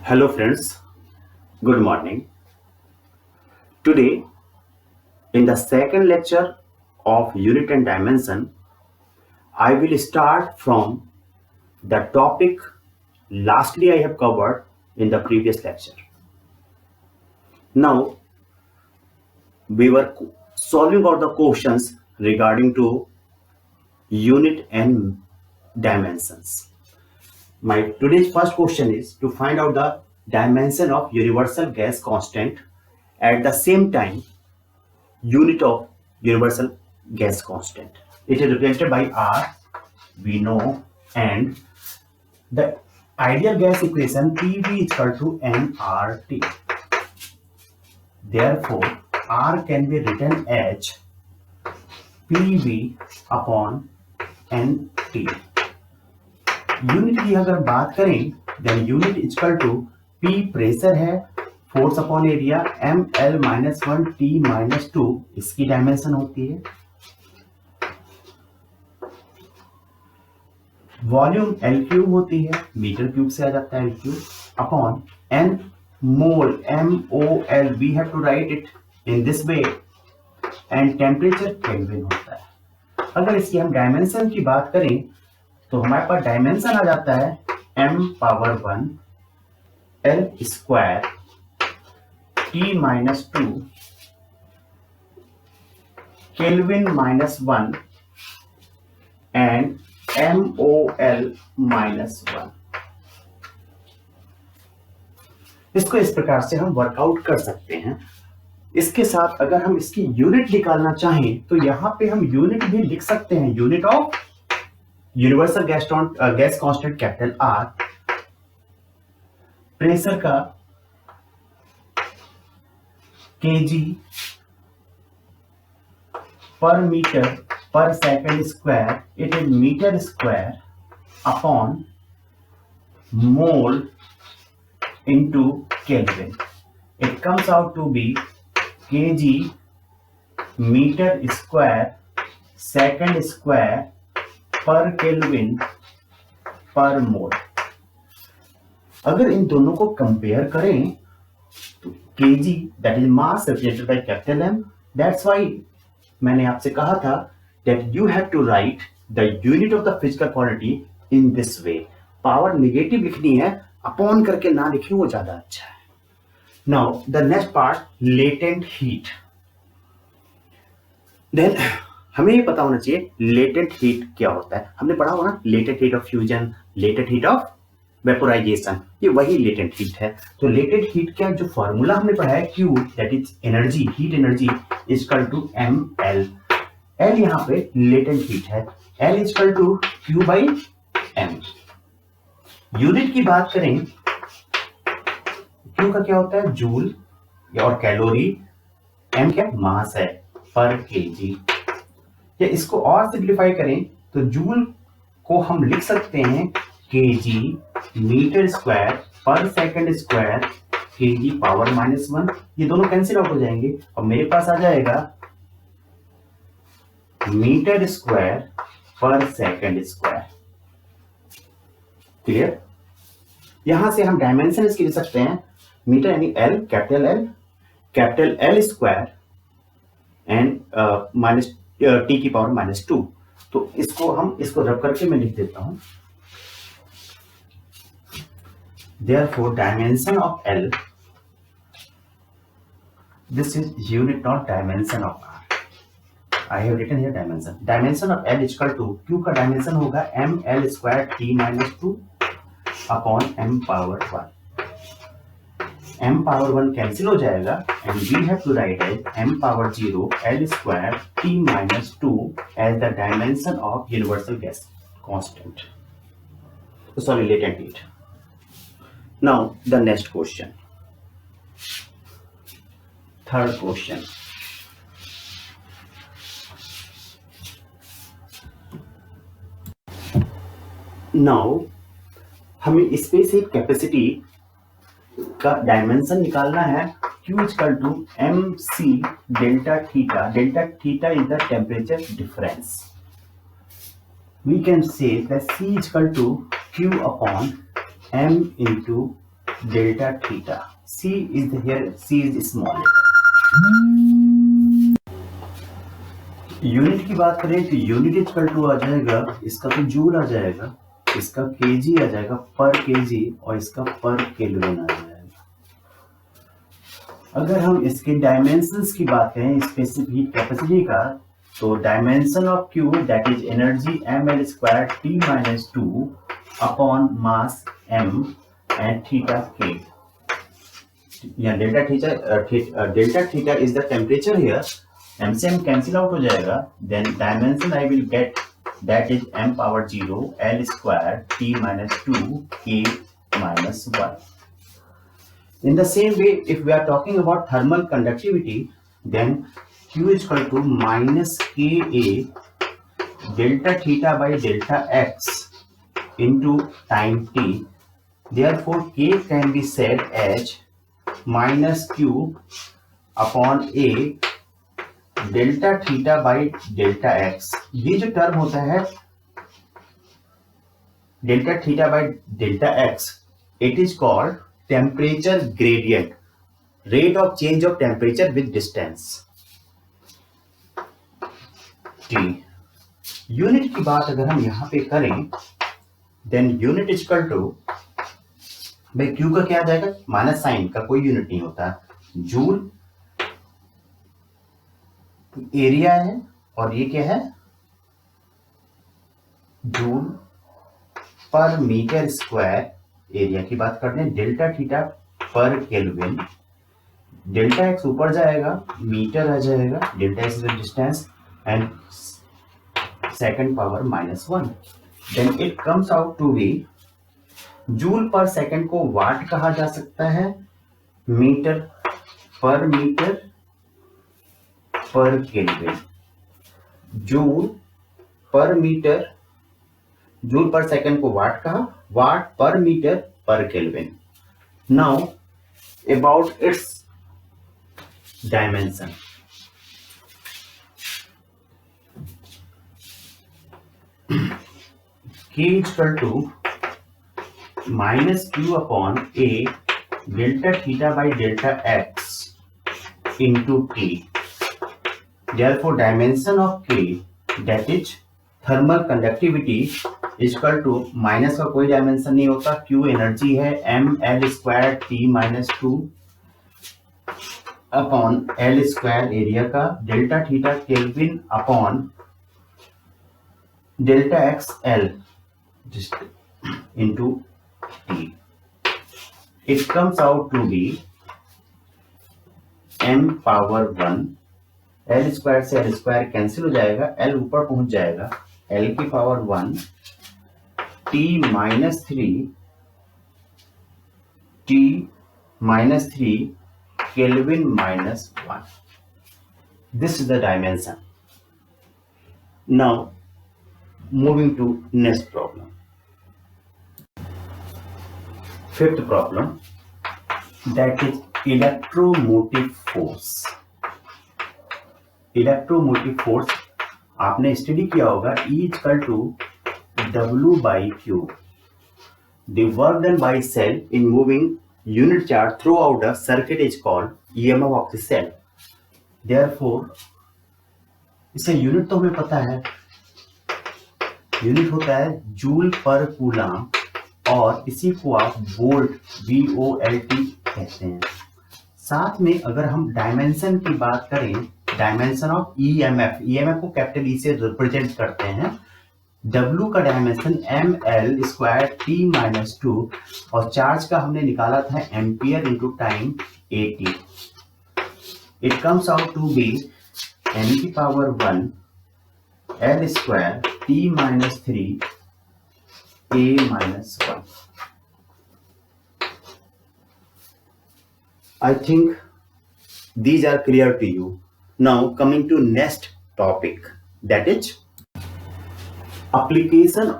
Hello friends, good morning. Today in the second lecture of unit and dimension, I will start from the topic lastly I have covered in the previous lecture. Now we were solving out the questions regarding to unit and dimensions. My today's first question is to find out the dimension of universal gas constant at the same time unit of universal gas constant. It is represented by R, we know, and the ideal gas equation PV is equal to nRT. Therefore, R can be written as PV upon NT. Unit की अगर बात करें then unit equal to P pressure है, force upon area, ml minus 1 T minus 2 इसकी dimension होती है, volume L cube होती है, मीटर क्यूब से आ जाता है L cube upon N mole MOL, we have to write it in this way, and temperature kelvin होता है। अगर इसकी हम डायमेंशन की बात करें तो हमारे पास डायमेंशन आ जाता है m power 1 L square T minus 2 kelvin minus 1 and MOL minus 1। इसको इस प्रकार से हम वर्कआउट कर सकते हैं। इसके साथ अगर हम इसकी यूनिट निकालना चाहें तो यहां पे हम यूनिट भी लिख सकते हैं, unit of universal gas constant capital R, pressure का kg पर मीटर पर second square, it is metre square upon mole into Kelvin. It comes out to be kg meter square second square per Kelvin per mole. अगर इन दोनों को compare करें तो kg that is mass represented by capital M. That's why मैंने आपसे कहा था that you have to write the unit of the physical quantity in this way. Power negative लिखनी है, अपॉन करके ना लिखें, वो ज्यादा अच्छा है। Now the next part, latent heat. Then हमें ये पता होना चाहिए लेटेंट हीट क्या होता है। हमने पढ़ा होगा ना, latent heat of fusion, latent heat of vaporisation, ये वही लेटेंट हीट है। तो लेटेंट हीट का जो फॉर्मूला हमने पढ़ा है Q, that is energy, heat energy is equal to ml। L यहाँ पे लेटेंट हीट है, L is equal to Q by M। Unit की बात करें, Q का क्या होता है, जूल और कैलोरी, M क्या मास है पर केजी। या इसको और सिंप्लीफाई करें तो जूल को हम लिख सकते हैं केजी मीटर स्क्वायर पर second square KG power minus 1। ये दोनों कैंसिल आउट हो जाएंगे और मेरे पास आ जाएगा मीटर स्क्वायर पर सेकंड स्क्वायर। क्लियर? यहां से हम डायमेंशन इसकी लिख सकते हैं, मीटर यानी L, capital L square and minus T की पावर माइनस 2। तो इसको रब करके मैं लिख देता हूं, therefore dimension of L, this is unit not dimension of R. I have written here dimension. Dimension of L is equal to Q का डायमेंशन होगा ml square T minus 2 upon m power 1। m power 1 cancel हो जाएगा and we have to write as m power 0 L square T minus 2 as the dimension of universal gas constant, sorry latent heat. Now the next question, third question. Now हमें इसमें से capacity का dimension निकालना है। Q इक्वल टू mc delta theta, delta theta is the temperature difference. We can say that C equal to Q upon m into delta theta. C is here, C is small letter. Unit की बात करें तो unit equal to आ जाएगा, इसका तो joule आ जाएगा, इसका KG आ जाएगा पर केजी, और इसका पर केल्विन आ जाएगा। अगर हम इसके डायमेंशंस की बात करें स्पेसिफिक हीट कैपेसिटी का, तो dimension of Q that is energy ml square t minus 2 upon mass m and theta k. या delta theta is the temperature here, m से m कैंसिल आउट हो जाएगा, then dimension I will get that is m power 0 l square t minus 2 k minus 1. In the same way, if we are talking about thermal conductivity, then Q is equal to minus Ka delta theta by delta x into time t. Therefore, K can be said as minus Q upon A delta theta by delta x. ये जो term होता है delta theta by delta x, it is called temperature gradient, rate of change of temperature with distance. T. Unit की बात अगर हम यहां पे करें, देन यूनिट इक्वल टू, भाई क्यू का क्या आ जाएगा, माइनस साइन का कोई यूनिट नहीं होता, जूल एरिया है, और ये क्या है, जूल पर मीटर स्क्वायर एरिया की बात करते हैं, डेल्टा थीटा पर केल्विन, डेल्टा एक्स ऊपर जाएगा, मीटर आ जाएगा, delta X is the distance and second power minus 1. Then it comes out to be, joule पर सेकंड को वाट कहा जा सकता है, मीटर पर केल्विन, जूल पर सेकंड को वाट कहा, वाट पर मीटर पर kelvin. Now about its dimension. K is equal to minus Q upon A delta theta by delta x into T. Therefore, dimension of K, that is thermal conductivity, is equal to, minus का कोई dimension नहीं होता, Q energy है, ml square t minus 2 upon l square area का, delta theta kelvin upon delta X L into t. It comes out to be m power 1, l square से l square cancel हो जाएगा, l ऊपर पहुंच जाएगा, l की power 1 t minus 3 kelvin minus 1. This is the dimension. Now moving to next problem. Fifth problem, that is electromotive force. Electromotive force आपने study किया होगा, E equal to W by Q. The work done by cell in moving unit charge throughout the circuit is called EMF of the cell. Therefore, इसे unit तो हमें पता है, unit होता है जूल पर कूलम, और इसी को आप वोल्ट VOLT कहते हैं. साथ में अगर हम डायमेंशन की बात करें, डायमेंशन ऑफ EMF को कैपिटल E से रिप्रेजेंट करते हैं, W का dimension ml square t minus 2, और चार्ज का हमने निकाला था ampere into time AT. It comes out to be n की power 1 l square t minus 3 a minus 1. I think these are clear to you. Now coming to next topic, that is applications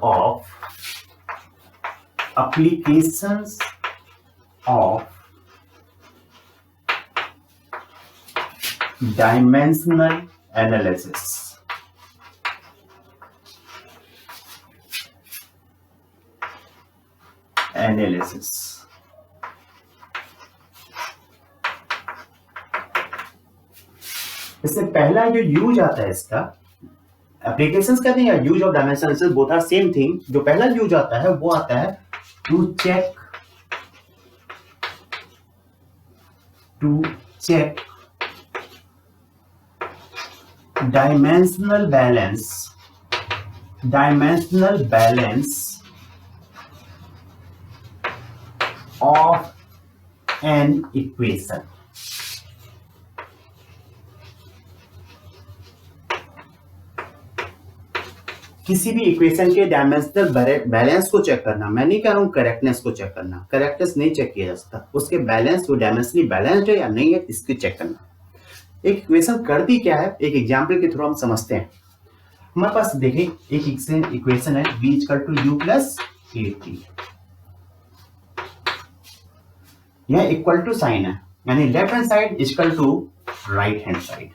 of dimensional analysis. इसमें पहला जो use आता है इसका, applications कहते हैं, use of dimension both are same thing. जो पहला यूज आता है वो आता है to check dimensional balance of an equation। किसी भी इक्वेशन के डायमेंशनल बैलेंस को चेक करना, मैं नहीं कह रहा हूं करेक्टनेस को चेक करना, करेक्टनेस नहीं चेक किया जा सकता, उसके बैलेंस वो डायमेंशनली बैलेंस्ड है या नहीं है इसको चेक करना। एक इक्वेशन करती क्या है, एक एग्जांपल के थ्रू हम समझते हैं। हमारे पास देखें एक इक्वेशन है v = u + at। यह इक्वल टू साइन है, यानी left hand side equal to right hand side,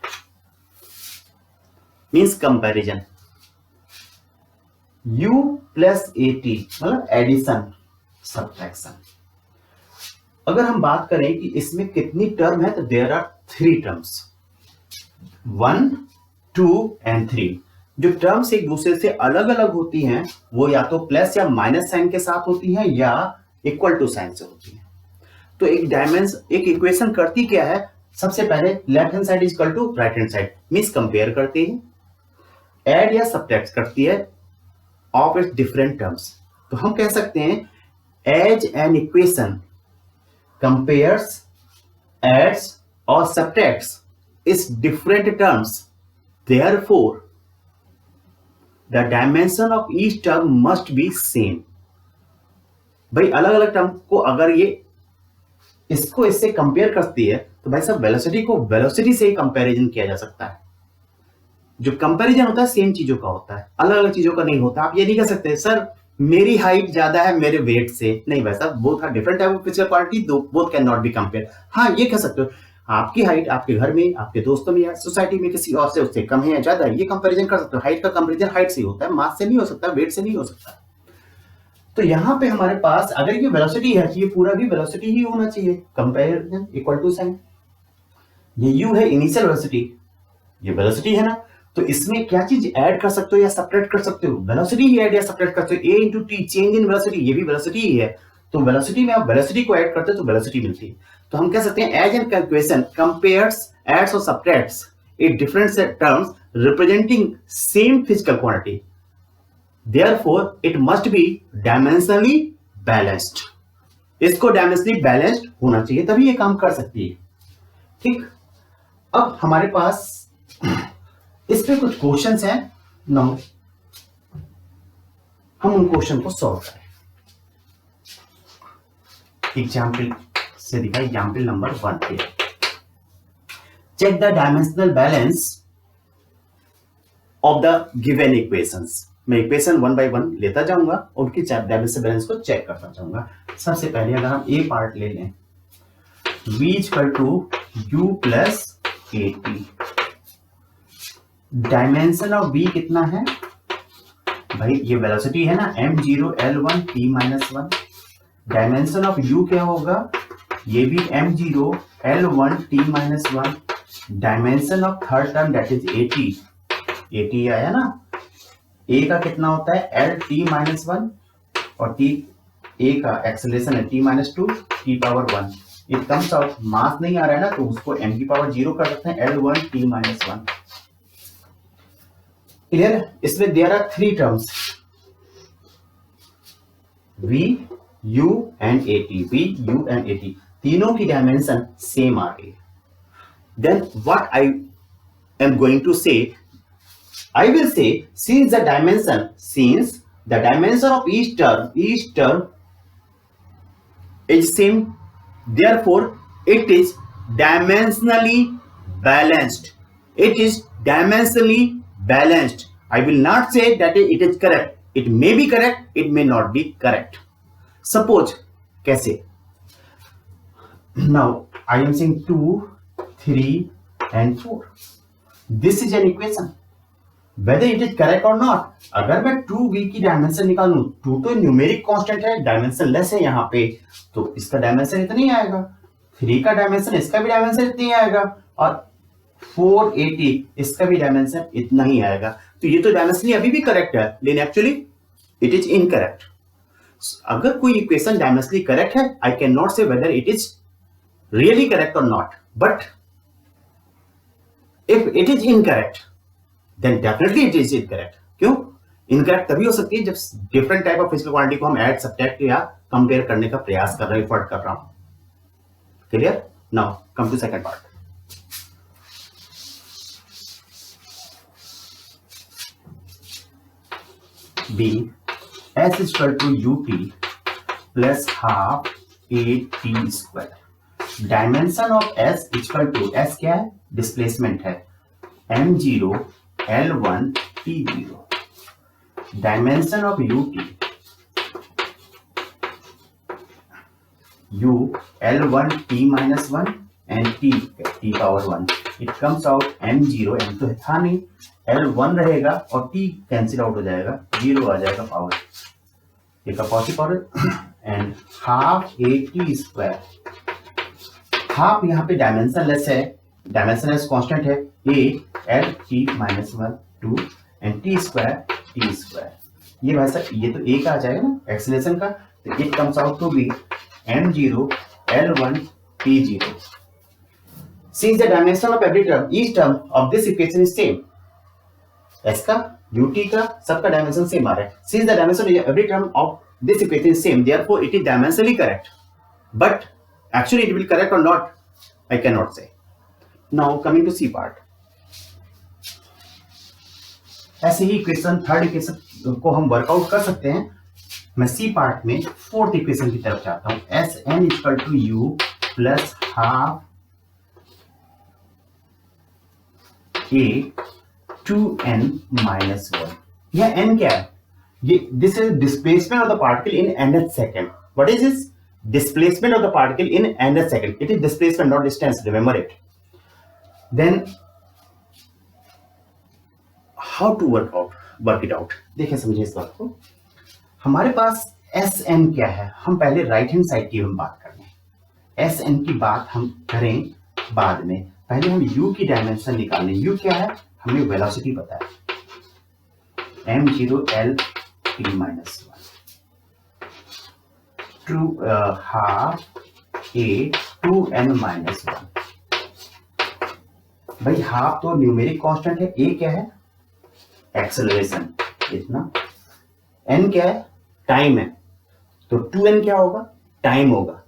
means comparison. u + at मतलब एडिशन सब्ट्रैक्शन। अगर हम बात करें कि इसमें कितनी टर्म है, तो देयर आर 3 टर्म्स, 1, 2 एंड 3। जो टर्म्स एक दूसरे से अलग अलग होती हैं वो या तो प्लस या माइनस साइन के साथ होती हैं या इक्वल टू साइन से होती हैं। तो एक इक्वेशन करती क्या है, सबसे पहले left hand side equal to right hand side, means compare करती है, ऐड या सब्ट्रैक्ट करती है ऑफ इट्स डिफरेंट टर्म्स। तो हम कह सकते हैं as an equation compares, adds और सब्ट्रैक्ट्स इस different terms, therefore the dimension of each term must be same। भाई अलग अलग टर्म को अगर ये इसको इससे कंपेयर करती है तो भाई साहब वेलोसिटी को वेलोसिटी से ही कंपैरिजन किया जा सकता है। जो कंपैरिजन होता है सेम चीजों का होता है, अलग अलग चीजों का नहीं होता। आप ये नहीं कह सकते सर मेरी हाइट ज्यादा है मेरे वेट से, नहीं भाई साहब, both are different type of physical quality, both can not be compare. हाँ ये कह सकते हो आपकी हाइट आपके घर में, आपके दोस्तों में या सोसाइटी में किसी और से उससे कम है या ज्यादा है, ये कंपैरिजन कर सकते हो। हाइट का कंपैरिजन हाइट से होता है, मास से नहीं हो सकता, वेट से नहीं हो सकता। तो यहाँ पे हमारे पास अगर ये वेलोसिटी है तो ये पूरा भी वेलोसिटी ही होना चाहिए, कंपैरिजन इक्वल टू साइन। ये u है इनिशियल वेलोसिटी, ये वेलोसिटी है ना, तो इसमें क्या चीज ऐड कर सकते हो या सब्ट्रैक्ट कर सकते हो, वेलोसिटी ही ऐड या सब्ट्रैक्ट कर सकते हो। a × t change in velocity, ये भी वेलोसिटी ही है, तो वेलोसिटी में आप वेलोसिटी को ऐड करते हो तो वेलोसिटी मिलती है। तो हम कह सकते हैं as an equation compares, adds और subtracts in different terms representing same physical quantity, therefore it must be dimensionally balanced। इसको डायमेंशनली बैलेंस्ड होना चाहिए तभी ये काम कर सकती है। ठीक, अब हमारे पास इस पे कुछ क्वेश्चंस हैं, नाउ हम उन क्वेश्चन को सॉल्व करें। एग्जाम्पल से दिखा, एग्जाम्पल नंबर 1 पे check the dimensional balance of the given equations. मैं इक्वेशन 1 by 1 लेता जाऊंगा और उनकी डायमेंशनल बैलेंस को चेक करता जाऊंगा। सबसे पहले अगर हम ए पार्ट ले लें, v = u + at, dimension of v कितना है भाई, ये वेलोसिटी है ना, m0 l1 t-1। Dimension of u क्या होगा, ये भी m0 l1 t-1। Dimension of third term that is at आया ना, a का कितना होता है l t-1 और t a का एक्सेलरेशन है t-2 t⁻1। It comes out, मास नहीं आ रहा है ना तो उसको m⁻0 कर सकते हैं l1 t-1। क्लियर, इसमें there are 3 terms v u and at, v u and at, तीनों की डायमेंशन सेम आ रही है। Then what I am going to say, I will say since the dimension of each term is same, therefore it is dimensionally balanced. It is dimensionally balanced. I will not say that it is correct. It may be correct, it may not be correct. Suppose कैसे? Now I am saying 2, 3 and 4. This is an equation. Whether it is correct or not, अगर मैं 2v की dimension निकालूं, 2 तो numeric constant है, dimension less है यहाँ पे, तो इसका डायमेंशन इतना ही आएगा। 3 का डायमेंशन, इसका भी डायमेंशन इतना ही आएगा, और 480, इसका भी डायमेंशन इतना ही आएगा। तो ये तो डायमेंशनली अभी भी करेक्ट है, लेकिन एक्चुअली इट इज इनकरेक्ट। अगर कोई इक्वेशन डायमेंशनली करेक्ट है, I can not say whether it is really correct और not, but if it is incorrect then definitely it is incorrect. क्यों इनकरेक्ट? तभी हो सकती है जब different type of physical quantity को हम ऐड, सब्ट्रैक्ट या कंपेयर करने का प्रयास कर रहे हैं, एफर्ट कर रहा हूं। Clear? Now come to second part. B S is equal to UT plus half AT square. Dimension of S equal to, S क्या है? डिस्प्लेसमेंट है, M0 L1 T0। Dimension of UT, U L1 T minus 1 and T power 1। It comes out M0, M तो था नहीं, L1 रहेगा और T cancel out हो जाएगा, 0 आ जाएगा पावर, ये का positive power and half AT square. Half यहाँ पे डायमेंशन लेस है, डायमेंशन लेस कांस्टेंट है, A L T minus 1 2 and T square. ये वैसा, ये तो A का आ जाएगा ना एक्सेलरेशन का, तो it comes out to be M0 L1 T0। Since the dimension of every term, each term of this equation is same, S का, UT का, सबका डायमेंशन सेम आ रहा है। Since the dimension of every term of this equation is same, therefore it is dimensionally correct. But actually it will correct or not, I cannot say. Now coming to C part. ऐसे ही equation, third equation को हम work out कर सकते हैं। मैं C part में fourth equation की तरफ जाता हूं। S N equal to u plus half a 2n minus 1। यह n क्या है? ये this is displacement of the particle in nth second. What is this? Displacement of the particle in nth second. It is displacement not distance, remember it. Then how to work it out, देखिए समझिए इस बात को। हमारे पास S N क्या है, हम पहले राइट हैंड साइड की हम बात कर रहे हैं। एस एन की बात हम करें बाद में, पहले हम यू की डायमेंशन निकालने। यू क्या है? हमें वेलोसिटी पता है, M0 L T minus 1 to half A 2n minus 1। भाई हाफ तो न्यूमेरिक कांस्टेंट है, A क्या है? एक्सेलरेशन इतना, n क्या है? टाइम है, तो 2n क्या होगा? टाइम होगा।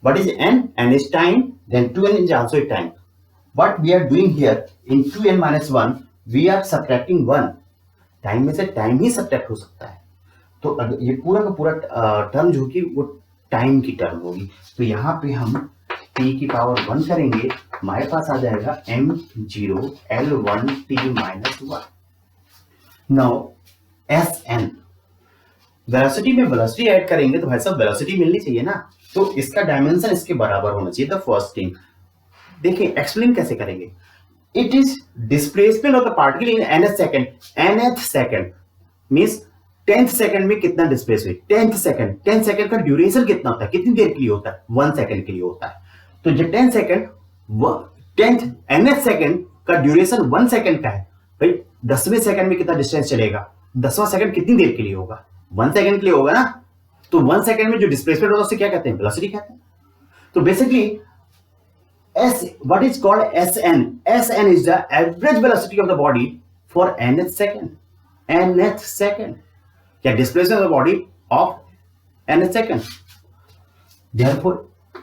What is n? n is time, then 2n is also a time. What we are doing here in 2n minus 1, we are subtracting 1। Time में से टाइम ही सब्ट्रैक्ट हो सकता है, तो अगर ये पूरा का पूरा टर्म जो होगी वो टाइम की टर्म होगी। तो यहाँ पे हम t की पावर 1 करेंगे, हमारे पास आ जाएगा M0 L1 T minus 1। Now Sn, velocity में वेलोसिटी ऐड करेंगे तो भाई साहब वेलोसिटी मिलनी चाहिए ना, तो इसका डायमेंशन इसके बराबर होना चाहिए। द फर्स्ट थिंग, देखिए एक्सप्लेन कैसे करेंगे। It is displacement of the particle in nth second. nth second means 10th second में कितना डिस्प्लेस हुई? 10th सेकंड का ड्यूरेशन कितना होता है, कितनी देर के लिए होता है? 1 सेकंड के लिए होता है। तो जो 10 सेकंड 10th nth सेकंड का ड्यूरेशन 1 सेकंड का है, भाई 10वें सेकंड में कितना डिस्टेंस चलेगा? 10वां सेकंड कितनी देर के लिए होगा? 1 सेकंड के लिए होगा ना। तो 1 सेकंड में जो डिस्प्लेसमेंट होता है उसे क्या कहते हैं? वेलोसिटी कहते हैं। तो basically S, what is called Sn? Sn is the average velocity of the body for nth second. Nth second. क्या displacement of the body of nth second. Therefore,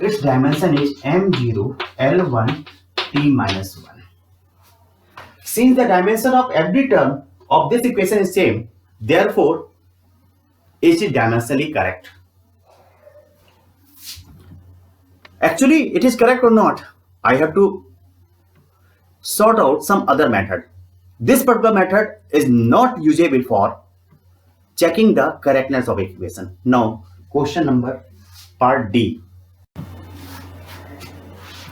its dimension is M0 L1 T minus 1. Since the dimension of every term of this equation is same, therefore, it is dimensionally correct. Actually, it is correct or not? I have to sort out some other method. This particular method is not usable for checking the correctness of equation. Now, question number part D.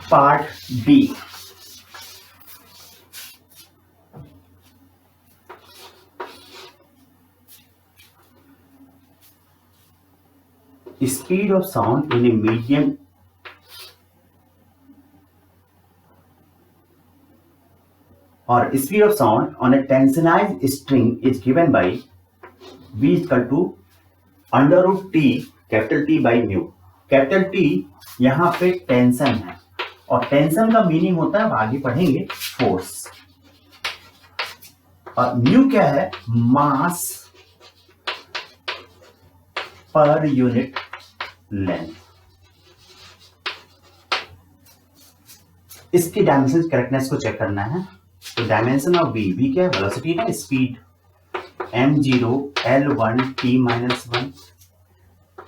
Part D. Speed of sound in a medium or speed of sound on a tensionized string is given by v equal to under root T capital T by mu. Capital T यहाँ पे tension है और tension का meaning होता है, अब आगे पढ़ेंगे, फोर्स। और म्यू क्या है? मास पर यूनिट लेंथ। इसकी डायमेंशन करेक्टनेस को चेक करना है। तो डायमेंशन ऑफ वी क्या है? वेलोसिटी है, speed m0 l1 t-1।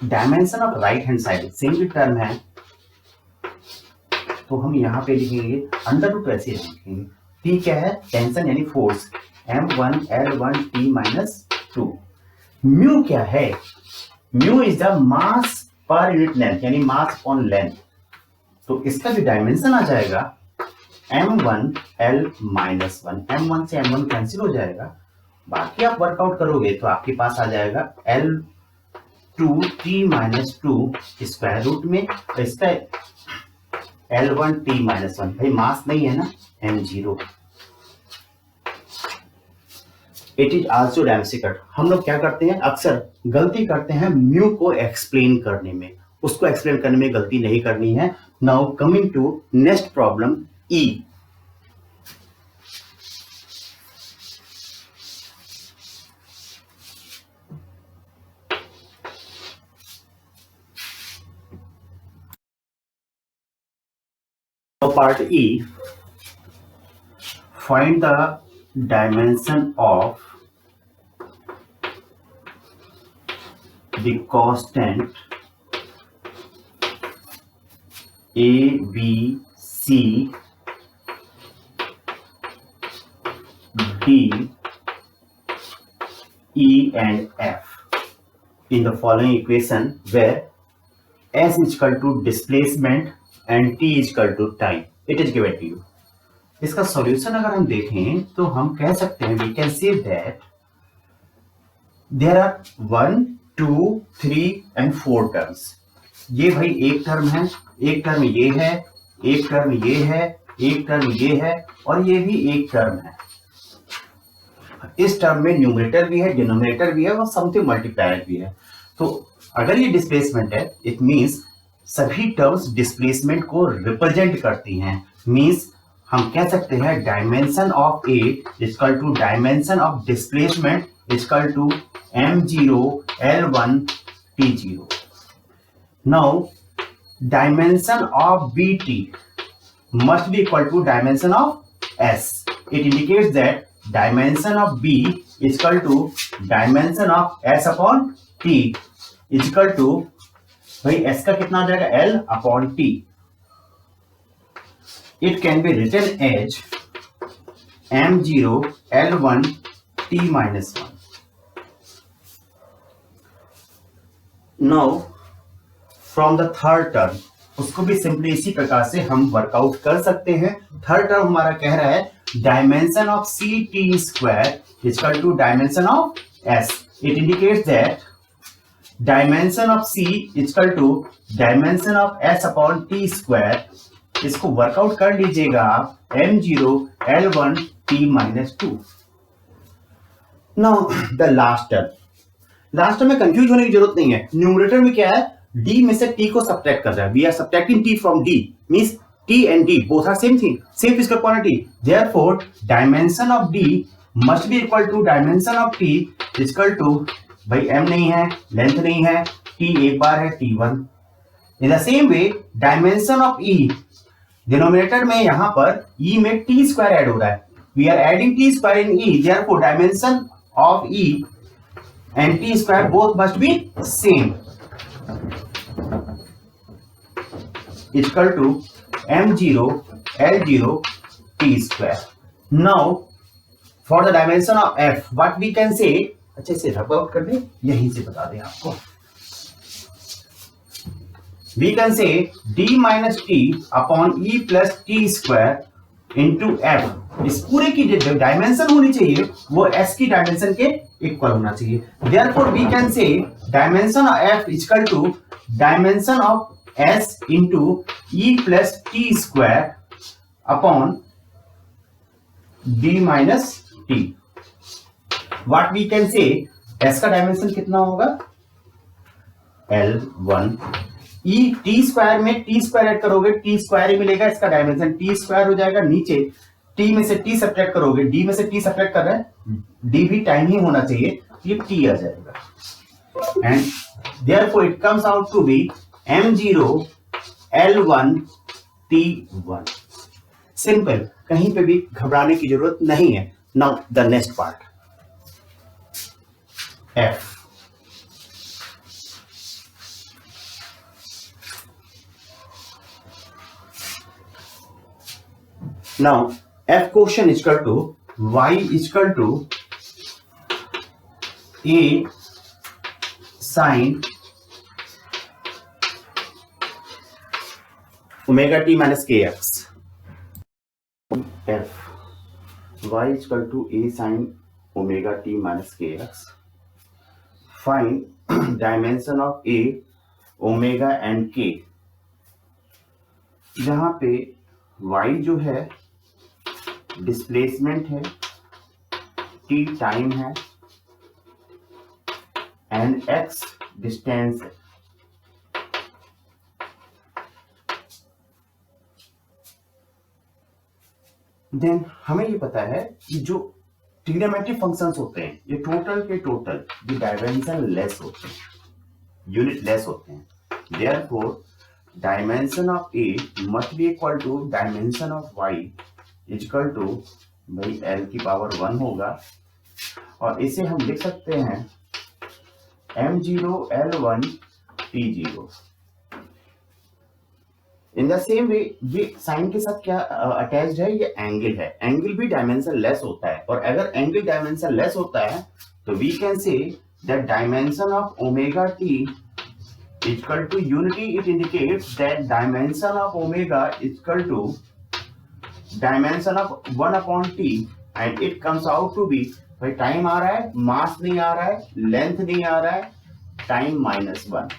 Dimension of right hand side single term है, तो हम यहां पे लिखेंगे अंडर रूट, ऐसे लिखेंगे। t क्या है? टेंशन यानी force, m1 l1 t-2। Mu क्या है? Mu is the mass per unit length यानी मास ऑन लेंथ। तो इसका जो डायमेंशन आ जाएगा m1 l-1, m1 से m1 कैंसिल हो जाएगा, बाकी आप वर्कआउट करोगे तो आपके पास आ जाएगा l2 t-2 स्क्वायर रूट में। तो इसका l1 t-1, भाई मास नहीं है ना, m0। It is also dimension. हम लोग क्या करते हैं, अक्सर गलती करते हैं म्यू को एक्सप्लेन करने में, उसको एक्सप्लेन करने में गलती नहीं करनी है। Now coming to next problem E. Part E, find the dimension of the constant A, B, C, D, E and F in the following equation where S is equal to displacement and t is equal to time. It is given to you. इसका solution अगर हम देखें तो हम कह सकते हैं, we can say that there are 1, 2, 3 and 4 terms. ये भाई एक टर्म है, एक टर्म ये है, एक टर्म ये है, एक टर्म ये है और ये भी एक टर्म है। इस टर्म में न्यूमरेटर भी है, डिनोमिनेटर भी है और समथिंग मल्टीप्लायर भी है। तो अगर ये डिस्प्लेसमेंट है, इट मींस सभी टर्म्स डिस्प्लेसमेंट को रिप्रेजेंट करती हैं। मींस हम कह सकते हैं dimension of a equal to dimension of displacement equal to m0 l1 t0। Now dimension of bt must be equal to dimension of s. It indicates that dimension of b is equal to dimension of s upon t is equal to, भाई s का कितना आ जाएगा? l upon t। It can be written as m0 l1 t-1। Now from the third term, उसको भी simply इसी प्रकार से हम वर्कआउट कर सकते हैं। थर्ड टर्म हमारा कह रहा है dimension of C T square equal to dimension of s। It indicates that dimension of c equal to dimension of s upon T square. इसको वर्कआउट कर लीजिएगा आप, m0 l1 t-2। Now the last term, last term में confuse होने की जरूरत नहीं है। न्यूमरेटर में क्या है? d में से t को सब्ट्रैक्ट कर रहा है। We are subtracting t from d, means t and d both are same thing, same physical quantity. Therefore dimension of d must be equal to dimension of t equal to, भाई m नहीं है, length नहीं है, t एक बार है t1। In the same way dimension of e, denominator में यहां पर e में t स्क्वायर ऐड हो रहा है, we are adding t square in e, therefore dimension of e and t square both must be same equal to m0 l0 t square. Now for the dimension of f what we can say, अच्छे से रब out कर दे, यहीं से बता दें आपको। We can say d minus T upon e plus T square into F. इस पूरे की जो डायमेंशन होनी चाहिए वो s की डायमेंशन के इक्वल होना चाहिए। Therefore we can say dimension of f equal to dimension of s into e plus T square upon d minus T. What we can say s का डायमेंशन कितना होगा L1 ई टी स्क्वायर में T square add करोगे T square ही मिलेगा, इसका dimension T square हो जाएगा. नीचे टी में से टी सब्ट्रैक्ट करोगे, डी में से टी सब्ट्रैक्ट कर रहे हैं, डी भी टाइम ही होना चाहिए, ये टी आ जाएगा. And therefore it comes out to be m0 L1 T1. Simple, कहीं पे भी घबराने की जरूरत नहीं है. Now the next part f. Now f quotient is equal to y is equal to a sin omega t minus kx. f y is equal to a sin omega t minus kx. Find dimension of a, omega and k. जहां पे y जो है displacement है, t time है and x distance है. Then हमें ये पता है कि जो ट्रिग्नोमेट्रिक फंक्शंस होते हैं ये टोटल के टोटल ये डायमेंशन लेस होते हैं, यूनिट लेस होते हैं. Therefore dimension of a must be equal to dimension of y equal to भाई l की पावर 1 होगा. और इसे हम लिख सकते हैं m0 L1 T0. In the same वे ये साइन के साथ क्या अटैच्ड है, ये एंगल है. एंगल भी डायमेंशन लेस होता है, और अगर एंगल डायमेंशन लेस होता है तो we can say that dimension of omega T equal to unity. It indicates that dimension of omega equal to dimension of 1 upon T and it comes out to be, भाई time आ रहा है, मास नहीं आ रहा है, लेंथ नहीं आ रहा है, टाइम माइनस 1,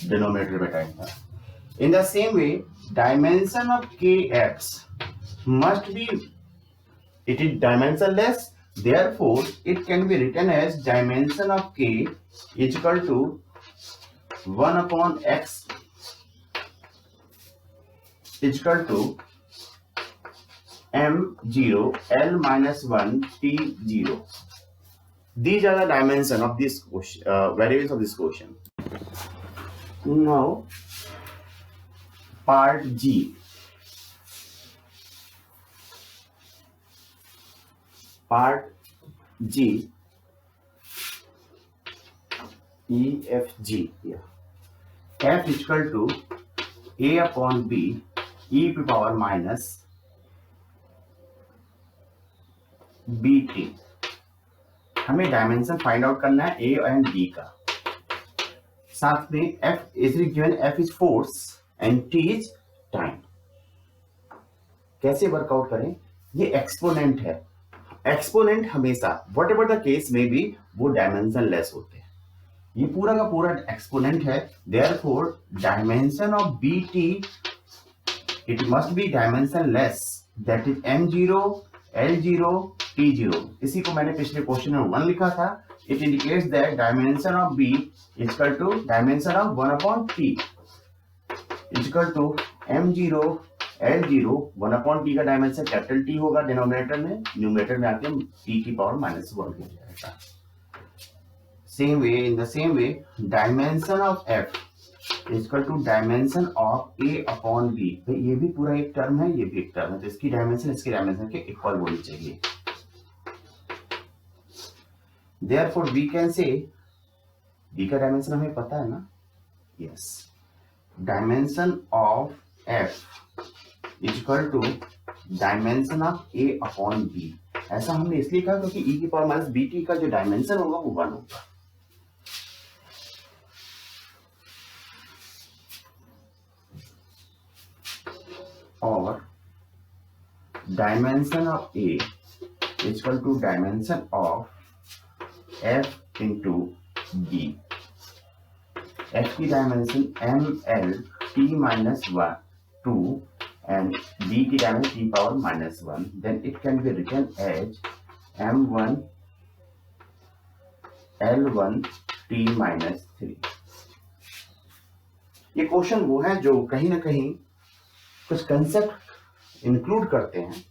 डिनोमिनेटर में टाइम था. In the same way, dimension of kx must be, it is dimensionless, therefore it can be written as dimension of k is equal to 1 upon x is equal to m0 L minus 1 T0. These are the dimension of this question, variables of this question. Now part G. Part G, E, F, G. Yeah. F is equal to A upon B e to power minus BT. हमें dimension find out करना है A and B का. साथ में F is given, F is force and t is time. कैसे workout करें, ये exponent है. एक्सपोनेंट हमेशा वट एवर द केस में भी वो डायमेंशन लेस होते हैं. ये पूरा का पूरा एक्सपोनेंट है, therefore dimension of B T it must be dimensionless, that is m0 L0 T0. इसी को मैंने पिछले क्वेश्चन में 1 लिखा था. It indicates that dimension of b equal to dimension of 1 upon t equal to m0 L0 1 upon t का dimension capital T होगा denominator में, न्यूमरेटर में आके t की पावर -1 हो जाएगा. Same way, in the same way dimension of f equal to dimension of a upon b. तो ये भी पूरा एक टर्म है, ये भी एक टर्म है, तो इसकी डायमेंशन इसके डायमेंशन के इक्वल होनी चाहिए. Therefore we can say b का डायमेंशन हमें पता है ना, yes. Dimension of f is equal to dimension of a upon b. ऐसा हमने इसलिए कहा क्योंकि e की पावर माइनस bt का जो डायमेंशन होगा वो 1 होगा. और dimension of a is equal to dimension of f into b. f की dimension ml t minus 2 and b की dimension t power -1, then it can be written as m1 l1 t -3। ये question वो है जो कहीं ना कहीं कुछ कंसेप्ट इंक्लूड करते हैं,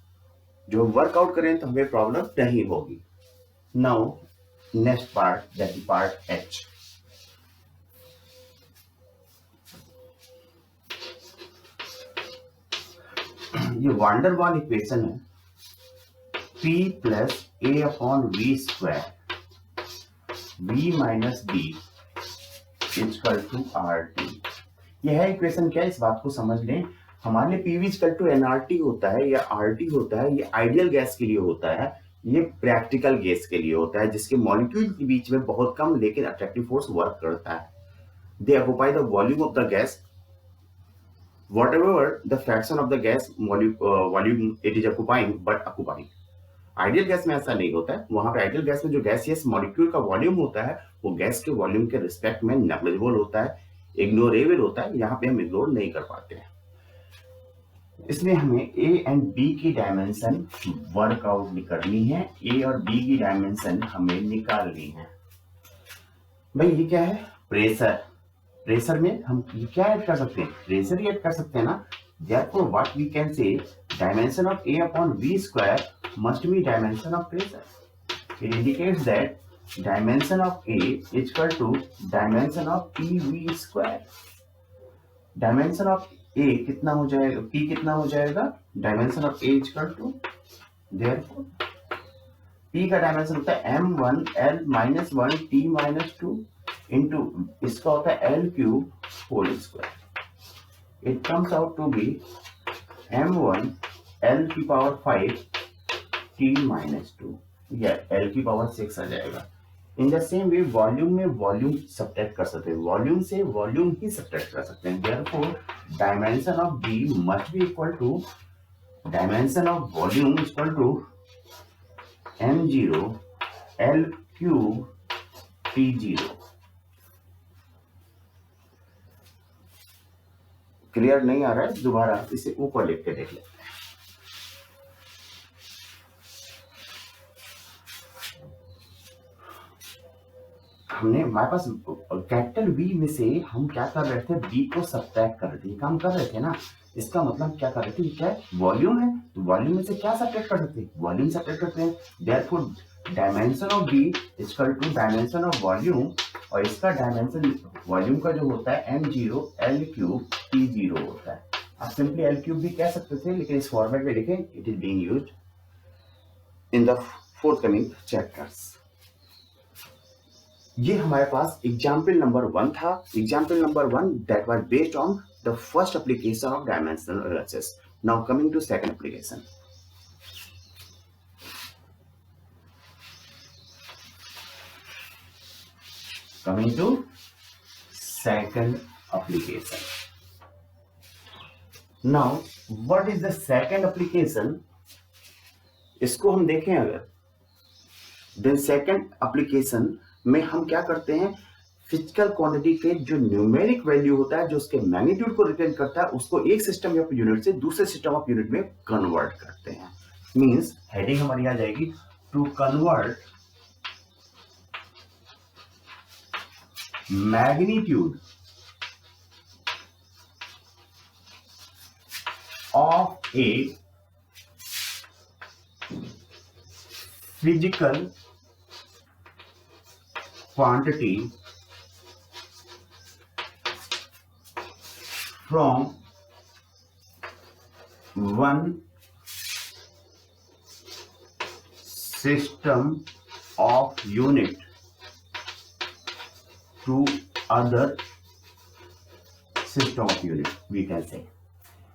जो वर्कआउट करें तो हमें प्रॉब्लम नहीं होगी। Now next part, that is part H. ये वांडर वाल इक्वेशन है, P plus a upon V square v minus B equal to R T. यह है इक्वेशन। क्या इस बात को समझ लें, हमारे लिए पीवी इक्वल टू एनआरटी होता है या आरटी होता है, ये आइडियल गैस के लिए होता है, ये प्रैक्टिकल गैस के लिए होता है जिसके मॉलिक्यूल के बीच में बहुत कम लेकिन अट्रैक्टिव फोर्स वर्क करता है। दे occupy the volume of the gas whatever the fraction of the gas volume it is occupying, but occupying। Ideal gas में ऐसा नहीं होता है। वहां पे आइडियल गैस में जो गैसियस मॉलिक्यूल का वॉल्यूम होता है वो गैस के वॉल्यूम के रिस्पेक्ट में नेग्लिजिबल होता है, इग्नोरेबल होता है। यहाँ पे हम इग्नोर नहीं कर पाते हैं। इसलिए हमें ए एंड बी की डायमेंशन वर्कआउट करनी है। ए और बी की डायमेंशन हमें निकालनी है। भाई ये क्या है? प्रेशर। प्रेशर में हम क्या ऐड कर सकते हैं? प्रेशर ही ऐड कर सकते हैं ना। Therefore, what we can say, dimension of A upon V square must be dimension of pressure. It indicates that dimension of A is equal to dimension of PV square. Dimension of A कितना हो जाएगा? P कितना हो जाएगा? Dimension of A is equal to, therefore P का dimension होता है m1 l minus 1 t minus 2 into इसका होता है l cube whole square. It comes out to be m1 l की पावर 5 t minus 2 या l की पावर 6 आ जाएगा। इन द सेम वे वॉल्यूम में वॉल्यूम सब्ट्रैक्ट कर सकते हैं, वॉल्यूम से वॉल्यूम ही सब्ट्रैक्ट कर सकते हैं। Therefore dimension of B must be equal to dimension of volume equal to m0 l cube t0। Clear नहीं आ रहा है? दोबारा इसे ऊपर लिख के देख लेते हैं। हमने हमारे पास कैपिटल V में से हम क्या कर रहे थे? B को सब्ट्रैक्ट कर रहे थे, काम कर रहे थे ना। इसका मतलब क्या कर रहे थे? क्या है? वॉल्यूम है, तो वॉल्यूम में से क्या सब्ट्रैक्ट कर सकते हैं? वॉल्यूम सब्ट्रैक्ट करते हैं। Therefore dimension of B equal to dimension of volume, और इसका डायमेंशन वॉल्यूम का जो होता है m0 l क्यूब t0 होता है। आप सिंपली l क्यूब भी कह सकते थे, लेकिन इस फॉर्मेट में लिखें। It is being used in the forthcoming chapters. ये हमारे पास एग्जाम्पल नंबर 1 था। Example number 1 that was based on the first application of dimensional analysis. Now coming to second application. Coming to second application. Now, what is the second application? इसको हम देखें अगर, then second application में हम क्या करते हैं? फिजिकल क्वांटिटी के जो न्यूमेरिक वैल्यू होता है, जो उसके मैग्नीट्यूड को रिप्रेजेंट करता है, उसको एक सिस्टम ऑफ यूनिट से दूसरे सिस्टम ऑफ यूनिट में कन्वर्ट करते हैं। मींस हेडिंग हमारी आ जाएगी to convert magnitude of a physical quantity from one system of unit to other system of unit, we can say।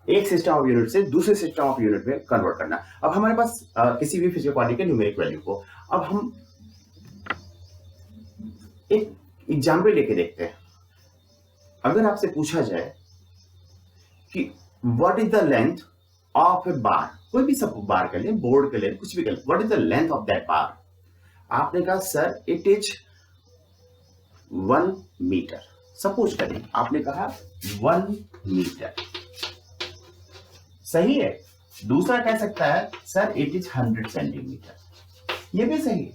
एक सिस्टम ऑफ यूनिट से दूसरे सिस्टम ऑफ यूनिट में कन्वर्ट करना। अब हमारे पास किसी भी फिजिकल क्वांटिटी के न्यूमेरिक वैल्यू को, अब हम एक एग्जाम्पल लेके देखते हैं। अगर आपसे पूछा जाए कि what is the length of a bar, कोई भी सब बार कर ले, बोर्ड कर ले, कुछ भी कर ले, what is the length of that bar? आपने कहा sir it is 1 metre. Suppose करें आपने कहा 1 मीटर। सही है। दूसरा कह सकता है सर इट इज 100 सेंटीमीटर, ये भी सही है।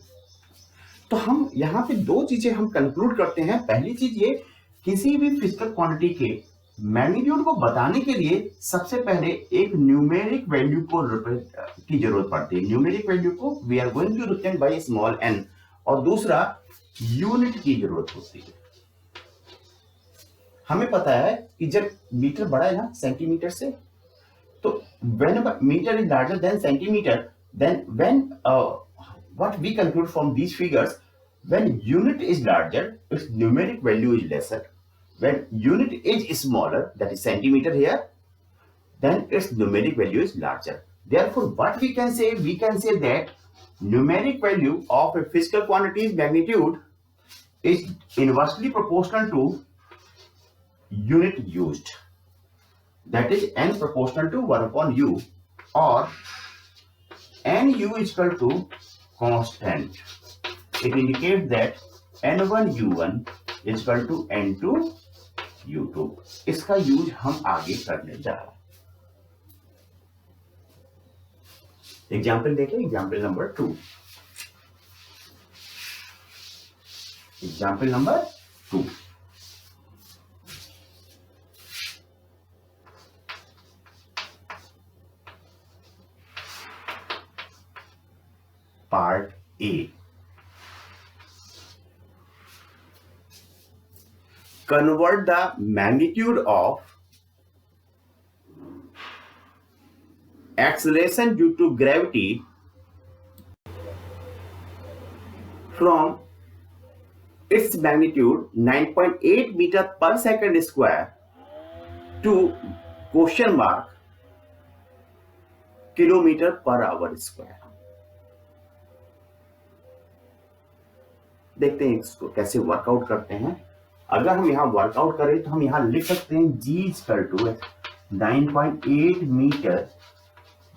तो हम यहाँ पे दो चीजें हम कंक्लूड करते हैं। पहली चीज ये, किसी भी फिजिकल क्वांटिटी के मैग्नीट्यूड को बताने के लिए सबसे पहले एक न्यूमेरिक वैल्यू को की जरूरत पड़ती है। न्यूमेरिक वैल्यू को we are going to represent by small n, और दूसरा यूनिट की जरूरत होती है। हमें पता है कि जब मीटर बड़ा है ना सेंटीमीटर से, तो whenever meter is larger than centimeter, then when what we conclude from these figures, when unit is larger, its numeric value is lesser. When unit is smaller, that is centimeter here, then its numeric value is larger. Therefore, what we can say that numeric value of a physical quantity's magnitude is inversely proportional to unit used. That is n proportional to 1 upon u, or nu is equal to constant. It indicates that n1 u1 is equal to n2 u2. इसका use हम आगे करने जा रहे हैं। Example देखें, example number 2। Example number 2, Part A. Convert the magnitude of acceleration due to gravity from its magnitude 9.8 meter per second square to question mark kilometer per hour square. देखते हैं इसको कैसे वर्कआउट करते हैं। अगर हम यहाँ वर्कआउट करें तो हम यहाँ लिख सकते हैं G equal to 9.8 metre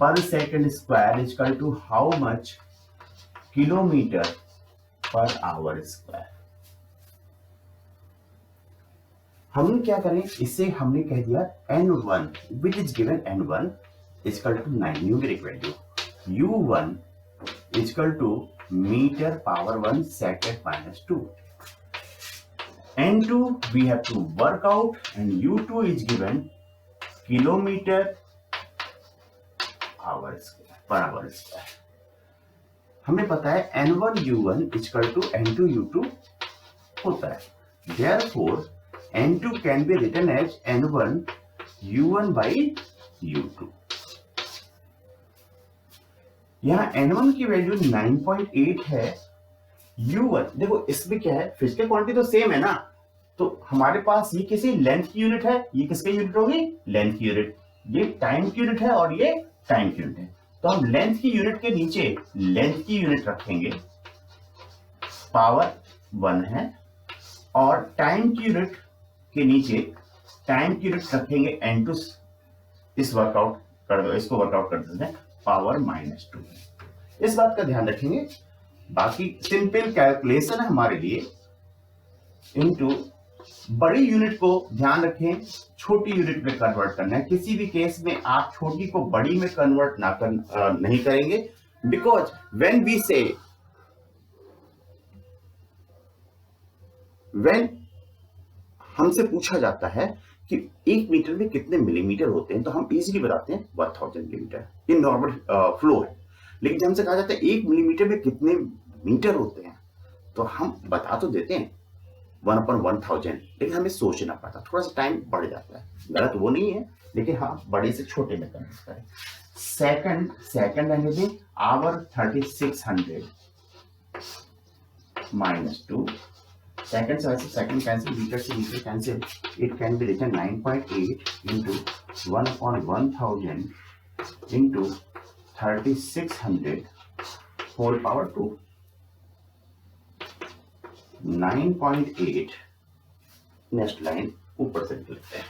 per second square equal to how much kilometre per hour square. हम क्या करें, इससे हमने कह दिया n1 which is given n1 equal to 9 numeric value, u1 equal to meter power 1 second minus 2. N2 we have to work out, and U2 is given kilometer hour square per hour square. हमें पता है N1 U1 equal to N2 U2 होता है। Therefore N2 can be written as N1 U1 by U2। यहाँ n1 की value 9.8 है, u1 देखो इसमें क्या है, फिजिकल क्वांटिटी तो सेम है ना, तो हमारे पास ये किसी लेंथ की यूनिट है, ये किसकी यूनिट होगी, लेंथ की यूनिट, ये टाइम की यूनिट है और ये टाइम की यूनिट है। तो हम लेंथ की यूनिट के नीचे लेंथ की यूनिट रखेंगे, पावर 1 है, और टाइम की यूनिट के नीचे टाइम की यूनिट रखेंगे n2। इस वर्कआउट कर दो, इसको वर्कआउट कर देते हैं, पावर -2। इस बात का ध्यान रखेंगे। बाकी सिंपल कैलकुलेशन है हमारे लिए। इनटू बड़ी यूनिट को ध्यान रखें, छोटी यूनिट में कन्वर्ट करना है। किसी भी केस में आप छोटी को बड़ी में कन्वर्ट नहीं करेंगे, बिकॉज व्हेन वी से हमसे पूछा जाता है कि 1 मीटर में कितने मिलीमीटर होते हैं, तो हम इजीली बताते हैं 1000 मिलीमीटर, ये नॉर्मल फ्लो है। लेकिन जब हमसे कहा जाता है 1 मिलीमीटर में कितने मीटर होते हैं, तो हम बता तो देते हैं 1/1000, लेकिन हमें सोचना पड़ता है, थोड़ा सा टाइम बढ़ जाता है। गलत वो नहीं है, लेकिन हाँ बड़े से छोटे में कन्वर्ट करें। सेकंड एनीथिंग आवर 3600 -2, सेकंड से सेकंड कैंसिल, मीटर से metre cancel, it can be written 9.8 into 1/1000 into 3600 whole power 2। 9.8 next line ऊपर से लिखते हैं,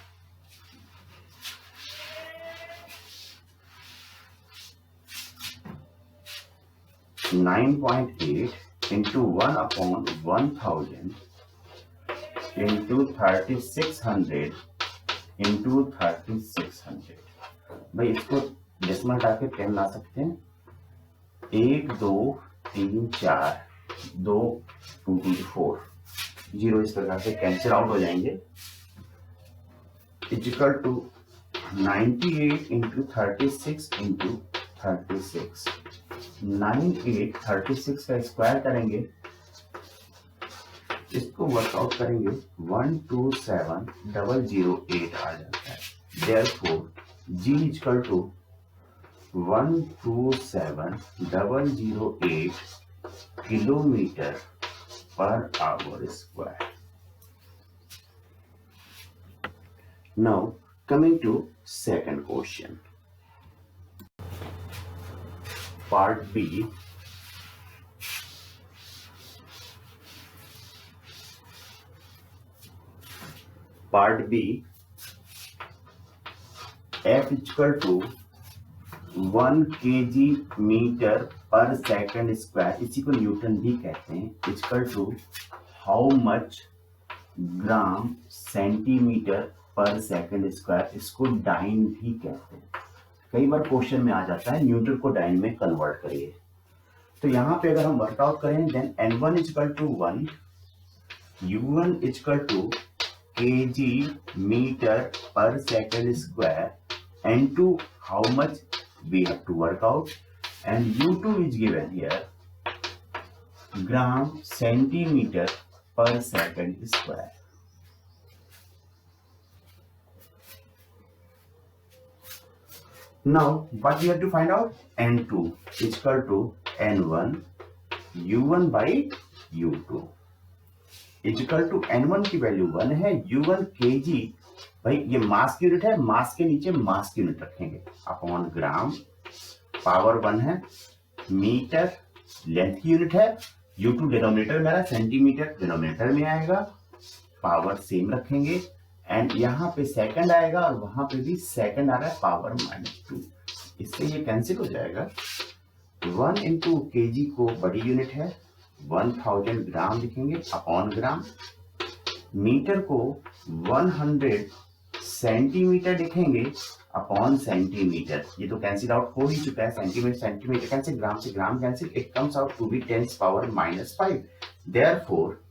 into 1/1000 into 3600 into 3600। भाई इसको डेसिमल हटा के 10 ला सकते हैं, 1 2 3 4 2 2 2 4 जीरो इस प्रकार से कैंसिल आउट हो जाएंगे, इक्वल टू 98 इंटू 36 इंटू 36, 98 36 का स्क्वायर करेंगे, इसको वर्कआउट करेंगे 127008 आ जाता है। Therefore G equal to 127008 kilometre per hour square. Now coming to second question, part B. Part B, F equal to 1 kg metre पर सेकंड स्क्वायर, इसी को न्यूटन भी कहते हैं, equal to how much gram centimetre per second square, इसको dyne भी कहते हैं। कई बार क्वेश्चन में आ जाता है न्यूटन को डाइन में कन्वर्ट करिए, तो यहाँ पे अगर हम वर्कआउट करें then N1 equal to 1, U1 equal to kg metre पर second square, N2 how much we have to work out, and U2 is given here gram centimeter per second square. Now what we have to find out, N2 equal to N1 U1 by U2 equal to N1 की value 1 है, U1 kg, भाई ये मास की unit है, मास के नीचे मास की unit रखेंगे, अपॉन ग्राम, पावर 1 है, मीटर लेंथ की यूनिट है, U2 डिनोमिनेटर में आ रहा है, सेंटीमीटर डिनोमिनेटर में आएगा, पावर सेम रखेंगे, एंड यहाँ पे सेकंड आएगा और वहां पे भी सेकंड आ रहा है, पावर -2, इससे ये कैंसिल हो जाएगा। 1 इंटू के जी को बड़ी यूनिट है, 1000 ग्राम लिखेंगे अपॉन ग्राम, मीटर को 100 सेंटीमीटर लिखेंगे अपॉन सेंटीमीटर, ये तो कैंसिल आउट हो ही चुका है, सेंटीमीटर सेंटीमीटर कैंसिल, ग्राम से gram cancel, it comes out to be 10 power -5, देयरफॉर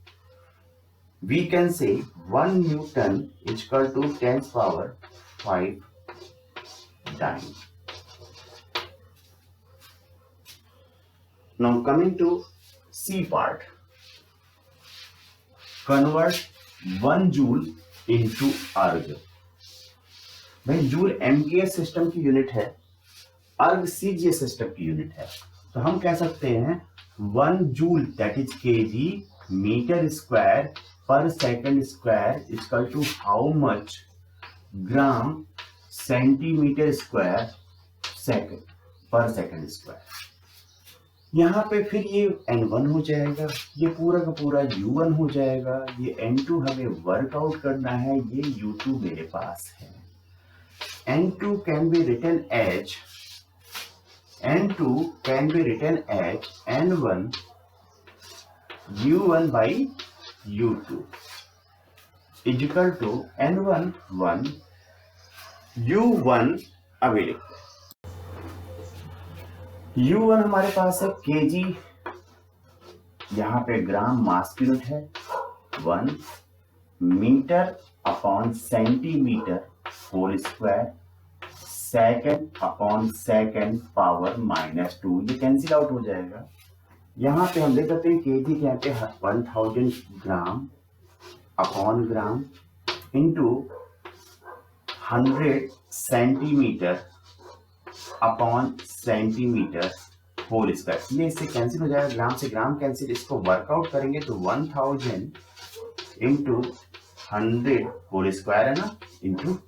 we can say 1 Newton is equal to 10 power 5 dyne. Now coming to C part, convert 1 joule into अर्ग। भाई joule MKS system की unit है, अर्ग CGS system की unit है, तो हम कह सकते हैं 1 joule that is kg metre square पर second square equal to how much gram centimetre square second पर सेकंड स्क्वायर। यहाँ पे फिर ये N1 हो जाएगा, ये पूरा का पूरा U1 हो जाएगा, ये N2 हमें वर्कआउट करना है, ये U2 मेरे पास है। N2 can be written as N1 U1 by U2 is equal to N1 1 U1 available. U1 हमारे पास है kg, यहाँ पे ग्राम मास की यूनिट है 1, metre upon centimetre whole square, second upon second power -2, ये कैंसिल आउट हो जाएगा। यहाँ पे हम देख सकते हैं केजी के यहाँ पे 1000 gram upon gram into 100 centimetre upon centimetre whole square, ये इससे कैंसिल हो जाएगा, ग्राम से ग्राम कैंसिल, इसको वर्कआउट करेंगे तो 1000 इंटू 100 होल स्क्वायर है ना, इंटू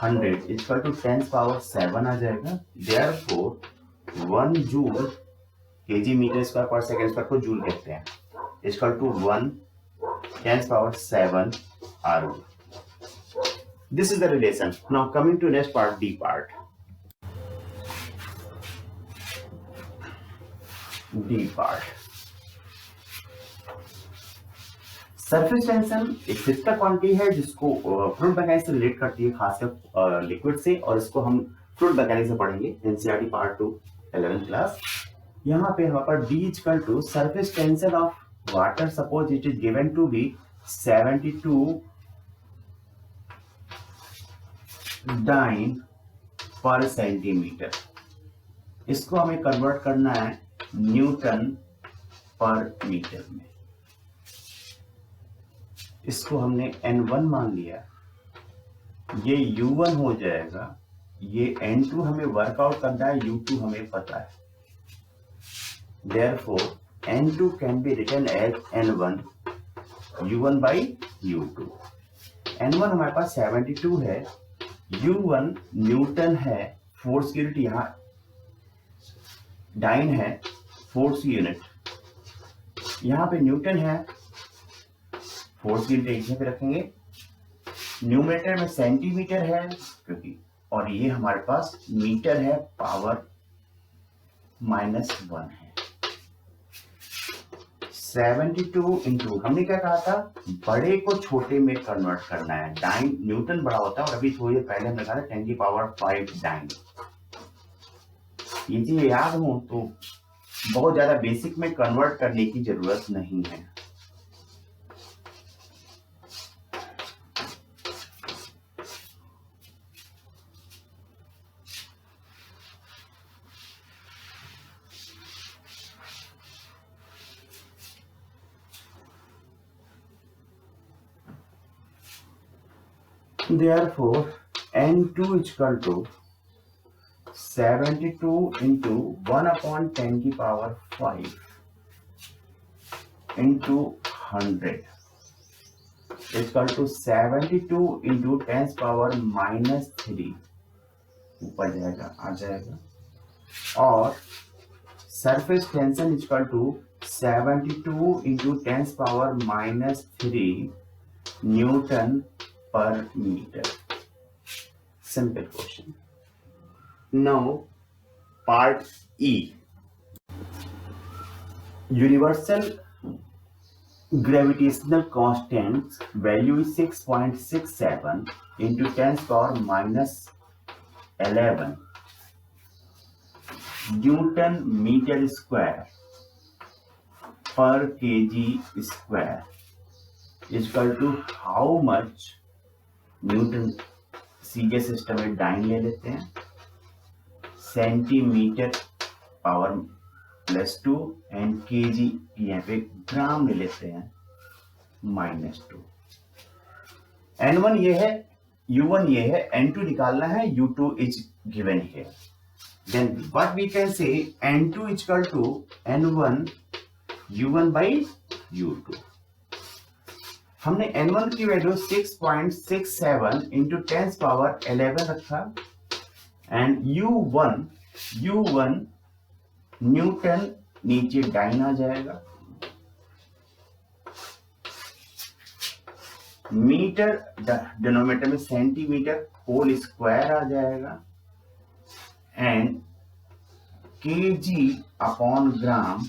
100 इक्वल टू 10 पावर 7 आ जाएगा। देयरफॉर 1 जूल kg मीटर स्क्वायर पर सेकंड स्क्वायर को जूल कहते हैं, equal to 1 10 power 7 erg. This is the relation. Now coming to next part, D part. D part, surface tension एक फिजिकल क्वांटिटी है जिसको फ्लूइड मैकेनिक्स से रिलेट करती है, खासकर लिक्विड से, और इसको हम फ्लूइड मैकेनिक्स से पढ़ेंगे, एनसीईआरटी पार्ट 2 11th क्लास। यहाँ पे हमारे पास D equal to surface tension of water, suppose it is given to be 72 dyne per centimetre. इसको हमें कन्वर्ट करना है न्यूटन पर मीटर में। इसको हमने N1 मान लिया, ये U1 हो जाएगा, ये N2 हमें वर्कआउट करना है, U2 हमें पता है। Therefore, N2 can be written as N1 U1 by U2। N1 हमारे पास 72 है, U1 न्यूटन है, फोर्स की यूनिट यहाँ डाइन है, फोर्स यूनिट यहाँ पे न्यूटन है, फोर्स की यूनिट एक जगह पे रखेंगे। न्यूमरेटर में सेंटीमीटर है क्योंकि, और ये हमारे पास मीटर है, पावर -1 है। 72 इंटू हमने क्या कहा था, बड़े को छोटे में कन्वर्ट करना है। डाइन न्यूटन बड़ा होता है, और अभी थोड़ी देर पहले हमने कहा था 10⁵ डाइन। ये चीज याद हो तो बहुत ज्यादा बेसिक में कन्वर्ट करने की जरूरत नहीं है। Therefore, N2 is equal to 72 into 1/10⁵ into 100 is equal to 72 into 10⁻³ ऊपर जाएगा, आ जाएगा। और surface tension is equal to 72 into 10⁻³ newton per meter। Simple question. Now part E, universal gravitational constant value is 6.67 into 10⁻11 Newton meter square per kg square is equal to how much? Newton सीधे system में dine ले लेते हैं, centimetre power +2 and KG यहाँ पे ग्राम ले लेते हैं -2। N1 ये है, U1 ये है, N2 निकालना है, U2 is given here. Then what we can say, N2 is equal to N1 U1 by U2। हमने N1 की वैल्यू 6.67 into 10⁻11 रखा, एंड U1 न्यूटन नीचे डाइन आ जाएगा, मीटर डिनोमिनेटर में सेंटीमीटर होल स्क्वायर आ जाएगा, एंड kg/ग्राम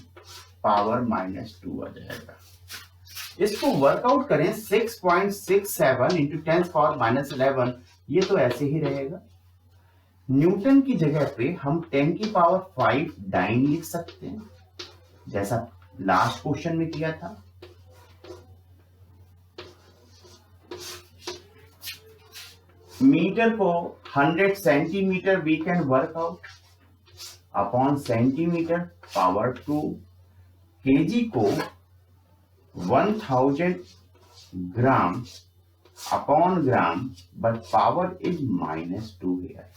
पावर -2 आ जाएगा। इसको workout करें, 6.67 into 10⁻11, ये तो ऐसे ही रहेगा। न्यूटन की जगह पे हम 10⁵ डाइन लिख सकते हैं, जैसा लास्ट क्वेश्चन में किया था। मीटर को 100 centimetre we can work out upon centimetre power 2, KG को 1000 gram upon gram, but power is -2 here।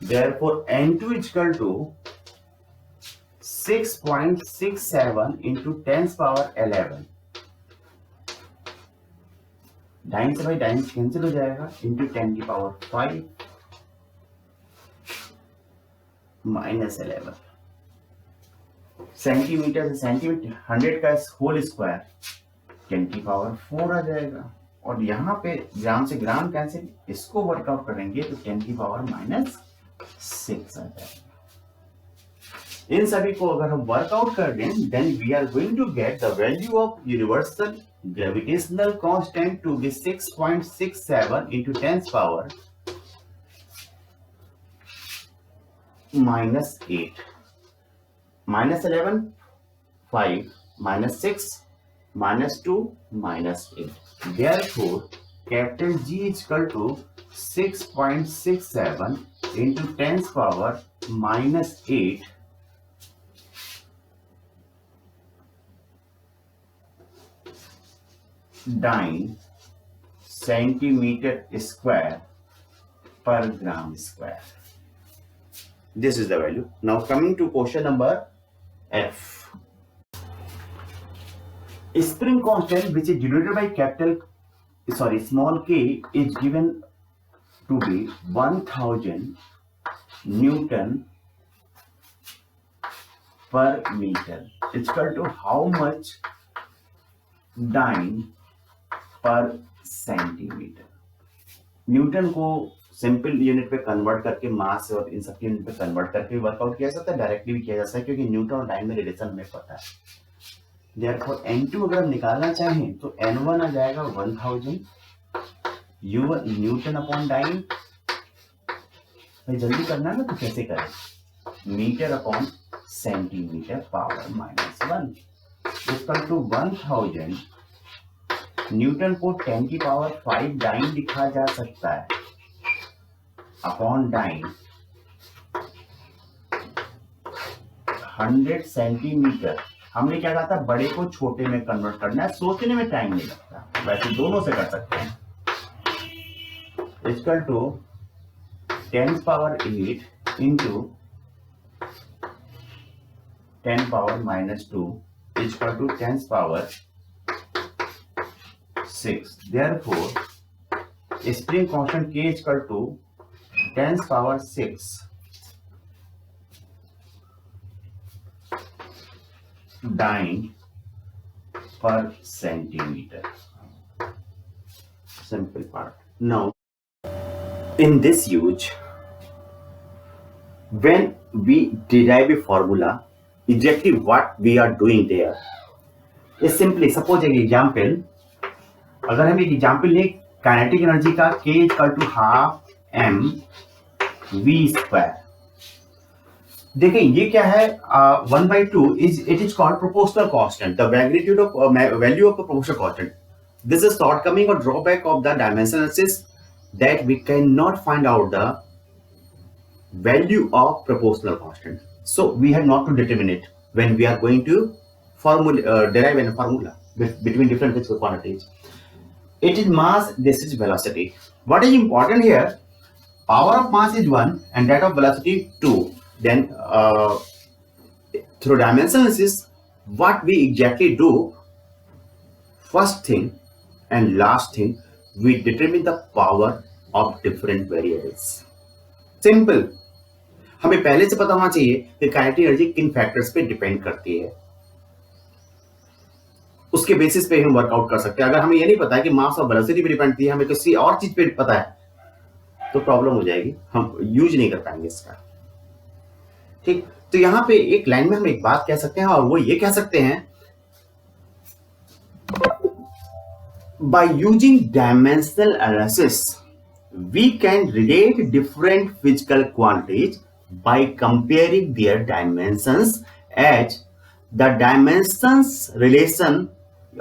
Therefore, N2 is equal to 6.67 into 10⁻11। Dine से भाई डाइन कैंसिल हो जाएगा, इंटू 10⁵ -11। सेंटीमीटर से सेंटीमीटर 100 का होल स्क्वायर 10⁴ आ जाएगा, और यहाँ पे ग्राम से ग्राम कैंसिल, इसको वर्कआउट करेंगे तो 10⁻⁻6 आ जाएगा। इन सभी को अगर हम वर्कआउट कर दें, then we are going to get the value of universal gravitational constant to be 6.67 into 10 power -8, -11, 5, -6, -2, -8. Therefore, capital G is equal to 6.67 into 10 power -8 dyne centimeter square per gram square. This is the value. Now coming to question number F. Spring constant which is denoted by small k is given to be 1000 Newton per meter. It's equal to how much dyne पर centimetre. Newton को simple unit पे convert करके मास और इन सब unit पे convert करके workout किया जा सकता है, डायरेक्टली भी किया जा सकता है, क्योंकि न्यूटन और डाइन में रिलेशन हमें पता है. देयरफॉर N2 अगर हम निकालना चाहें तो N1 आ जाएगा 1000 U1 न्यूटन अपॉन डाइन. भाई जल्दी करना है ना, तो कैसे करें? Metre upon centimetre power -1 equal to 1000. Newton को 10 की पावर 5 डाइन लिखा जा सकता है अपॉन डाइन 100 सेंटीमीटर. हमने क्या कहा था, बड़े को छोटे में कन्वर्ट करना है, सोचने में टाइम नहीं लगता, वैसे दोनों से कर सकते हैं. Equal to 10 power 8 into 10 power -2 equal to 10 power 6. Therefore, spring constant K is equal to 10 power 6 dyne per centimeter. Simple part. Now, in this use, when we derive a formula, exactly what we are doing there is simply, suppose an example. अगर हम एक example लें kinetic energy का, K equal to half mv². देखें ये क्या है, 1/2 it is called proportional constant, the magnitude of value of the proportional constant. This is shortcoming और drawback of the dimension analysis, that we can not find out the value of proportional constant. So we have not to determine it when we are going to derive a formula between different physical quantities. It is mass, this is velocity. What is important here? Power of mass is 1 and that of velocity 2. Then through dimension analysis, what we exactly do, first thing and last thing, we determine the power of different variables. Simple. हमें पहले से पता होना चाहिए कि kinetic energy किन factors पे depend करती है, उसके बेसिस पे हम वर्कआउट कर सकते हैं. अगर हमें ये नहीं पता है कि मास और वेलोसिटी पे डिपेंड है, हमें किसी और चीज पे पता है, तो प्रॉब्लम हो जाएगी, हम यूज नहीं कर पाएंगे इसका. ठीक, तो यहां पे एक लाइन में हम एक बात कह सकते हैं, और वो ये कह सकते हैं, by using dimensional analysis we can relate different physical quantities by comparing their dimensions, as the dimensions relation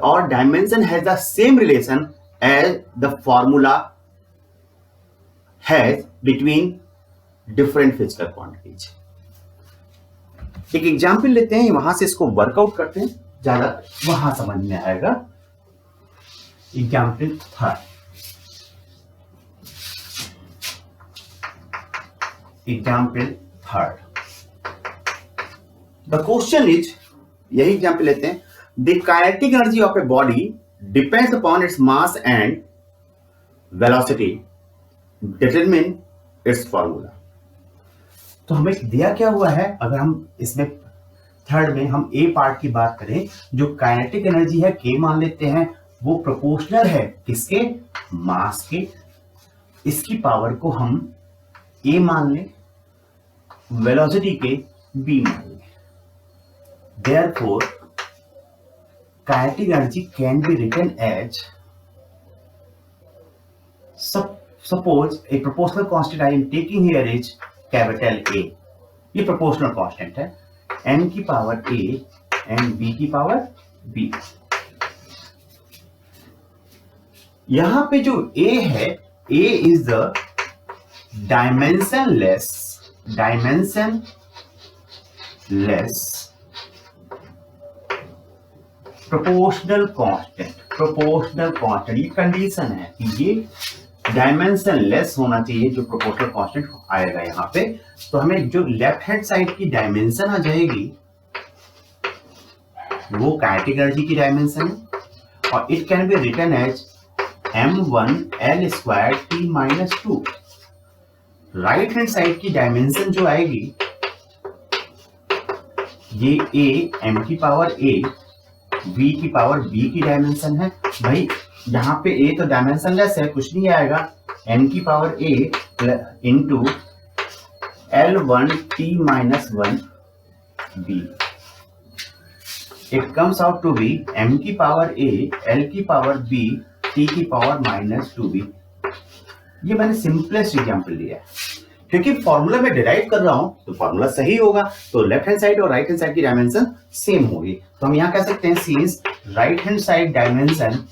or dimension has the same relation as the formula has between different physical quantities. एक example लेते हैं, वहां से इसको workout करते हैं, ज्यादा वहां समझ में आएगा. Example third. The question is, यही एग्जाम्पल लेते हैं. The kinetic energy of a body depends upon its mass and velocity. Determine its formula. तो हमें दिया क्या हुआ है, अगर हम इसमें थर्ड में हम ए पार्ट की बात करें, जो काइनेटिक एनर्जी है K मान लेते हैं, वो प्रोपोर्शनल है किसके, मास के. इसकी पावर को हम A मान लें, वेलोसिटी के B मान लें. therefore kinetic energy can be written as, suppose a proportional constant I am taking here is capital A. ये proportional constant है, m की पावर a and b की पावर b. यहां पे जो a है, a is the dimensionless proportional constant. ये condition है कि ये डायमेंशनलेस होना चाहिए जो प्रोपोर्शनल कांस्टेंट आएगा यहाँ पे. तो हमें जो लेफ्ट हैंड साइड की डायमेंशन आ जाएगी वो काइनेटिक एनर्जी की डायमेंशन है और it can be written as m1 l square t minus 2. Right hand side की डायमेंशन जो आएगी ये a m की पावर a b की पावर b की डायमेंशन है. भाई यहाँ पे a तो डायमेंशनलेस है, कुछ नहीं आएगा. m की power a into l1 t minus 1 b. It comes out to be m की पावर a l की पावर b t की पावर माइनस 2b. ये मैंने सिंपलेस्ट एग्जाम्पल लिया है क्योंकि फॉर्मूला में डिराइव कर रहा हूं तो फॉर्मूला सही होगा, तो लेफ्ट हैंड साइड और राइट हैंड साइड की डायमेंशन सेम होगी. तो हम यहां कह सकते हैं since right hand side dimension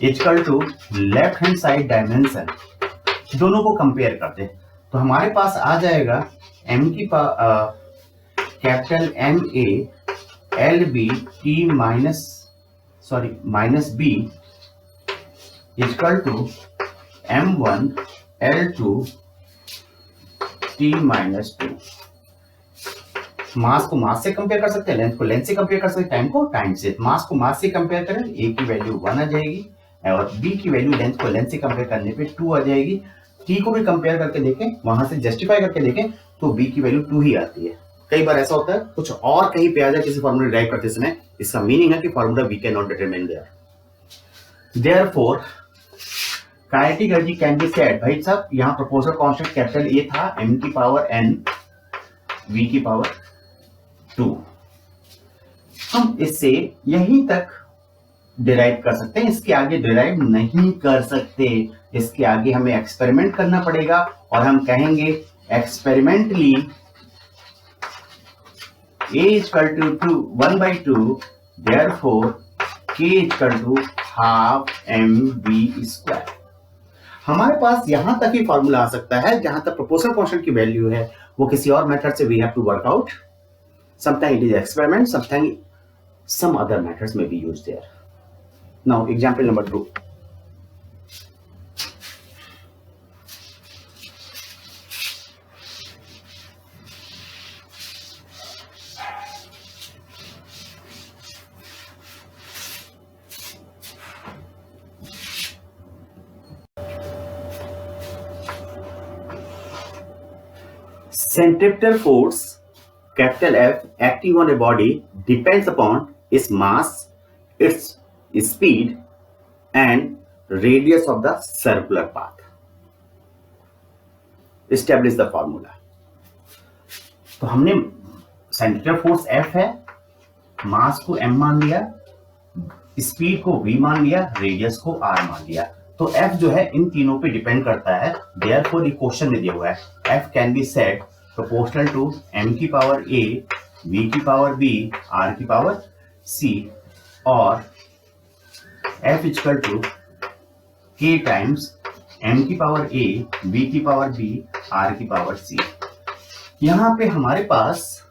equal to left hand side dimension, दोनों को कंपेयर करते हैं तो हमारे पास आ जाएगा m की capital m a l b t minus b equal to m1 l2 t minus 2. Mass को मास से कंपेयर कर सकते हैं, लेंथ को लेंथ से कंपेयर कर सकते हैं, टाइम को टाइम से. मास को मास से कंपेयर करें a की वैल्यू 1 आ जाएगी और b की वैल्यू लेंथ को लेंथ से कंपेयर करने पे 2 आ जाएगी. t को भी कंपेयर करके देखें, वहां से जस्टिफाई करके देखें तो b की वैल्यू 2 ही आती है. कई बार ऐसा होता है कुछ और कहीं पे आ जाए किसी फॉर्मूला डिराइव करते समय, इसका मीनिंग है कि formula we can not determine there. Therefore kinetic energy can be said, भाई साहब यहाँ प्रोपोर्शनल कांस्टेंट कैपिटल A था m की पावर n v की पावर 2. हम इससे यहीं तक डिराइव कर सकते हैं, इसके आगे डिराइव नहीं कर सकते. इसके आगे हमें एक्सपेरिमेंट करना पड़ेगा और हम कहेंगे experimentally a equal to 1/2 therefore k equal to half mv square. हमारे पास यहां तक ही फॉर्मूला आ सकता है जहां तक प्रोपोर्शनल कांस्टेंट की वैल्यू है, वो किसी और मेथड से we have to work out. Sometime it is experiment, sometime some other methods may be used there. Now example number 2. Centripetal force capital F acting on a body depends upon its mass, its speed and radius of the circular path. Establish the formula. तो हमने centripetal force F है, मास को m मान लिया, speed को v मान लिया, radius को r मान लिया. तो F जो है इन तीनों पे डिपेंड करता है. देयरफॉर ये क्वेश्चन में दिया हुआ है F can be set proportional to m की पावर a, v की पावर b, r की पावर c और f equal to k times m की पावर a, v की पावर b, r की पावर c. यहां पे हमारे पास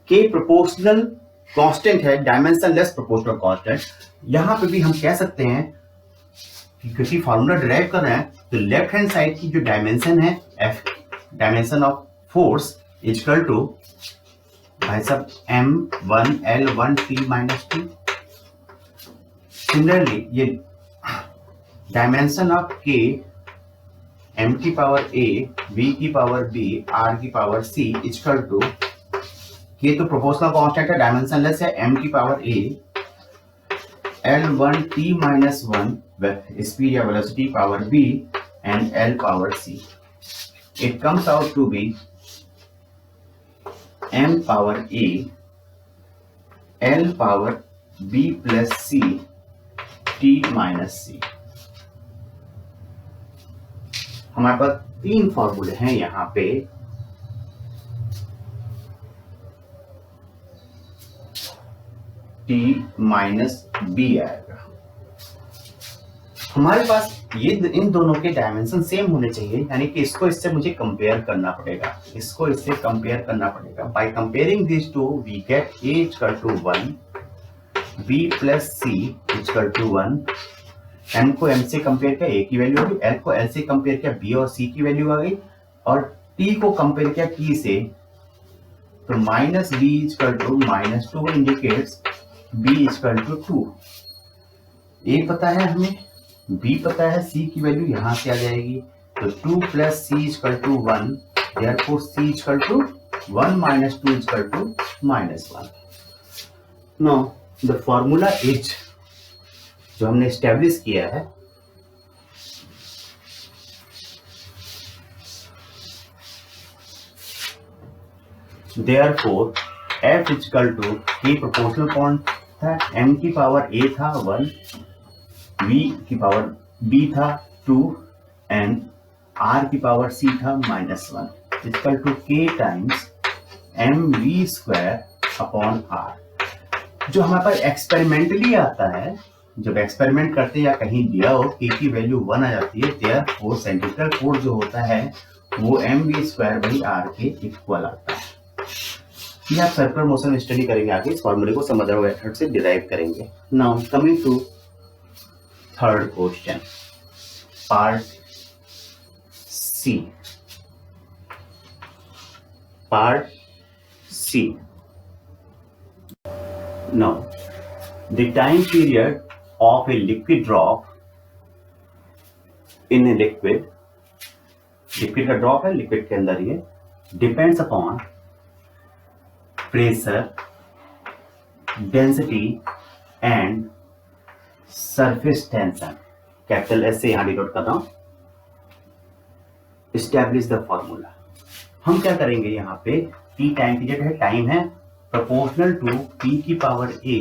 k प्रोपोर्शनल कांस्टेंट है, डायमेंशनलेस प्रोपोर्शनल कांस्टेंट. यहां पे भी हम कह सकते हैं क्योंकि फॉर्मूला डिराइव कर रहे हैं तो लेफ्ट हैंड साइड की जो डायमेंशन है f dimension of force equal to भाई साहब m1 l1 t minus 2. Similarly ये डायमेंशन ऑफ k m की पावर a, v की पावर b, r की power c equal to k तो प्रोपोर्शनल कांस्टेंट है, डायमेंशनलेस है, m की power a l1 t minus 1 speed या velocity power b and l power c. It comes out to be m power a L power B plus C T minus C। हमारे पास तीन फॉर्मूले हैं यहाँ पे। T minus B आएगा। हमारे पास ये इन दोनों के डायमेंशन सेम होने चाहिए, यानी कि इसको इससे मुझे कंपेयर करना पड़ेगा, इसको इससे कंपेयर करना पड़ेगा। By comparing this to we get A equal to 1, B plus C equal to 1। M को M से कंपेयर किया, A की वैल्यू आ गई। L को L से कंपेयर किया, B और C की वैल्यू आ गई। और T को कंपेयर किया T से, तो minus B equal to minus 2 indicates B equal to 2। A पता है हमें, B पता है, C की वैल्यू यहां से आ जाएगी। तो 2 plus C equal to 1, therefore C equal to 1 minus 2 equal to minus 1। Now the formula is, जो हमने एस्टेब्लिश किया है, therefore F equal to K proportional कौन था, M की पावर A था 1, V की पावर B था 2 एंड R की पावर C था minus 1 equal to K times MV square upon R। जो हमारे पास एक्सपेरिमेंटली आता है, जब एक्सपेरिमेंट करते हैं या कहीं दिया हो K की वैल्यू 1 आ जाती है, देयरफॉर सेंट्रिपिटल फोर्स जो होता है वो MV स्क्वायर बाई R के इक्वल आता है। ये आप सर्कुलर मोशन में स्टडी करेंगे आगे, इस फॉर्मूले को सम अदर मेथड से डिराइव करेंगे। Now coming to third question, part C। Part C। Now, the time period of a liquid drop in a liquid का ड्रॉप है लिक्विड के अंदर, ये depends upon pressure, density and surface tension. Capital S से यहां denote कर रहा हूं। Establish the formula. हम क्या करेंगे यहाँ पे, टी टाइम पीरियड है, टाइम है प्रोपोर्शनल टू P की पावर A,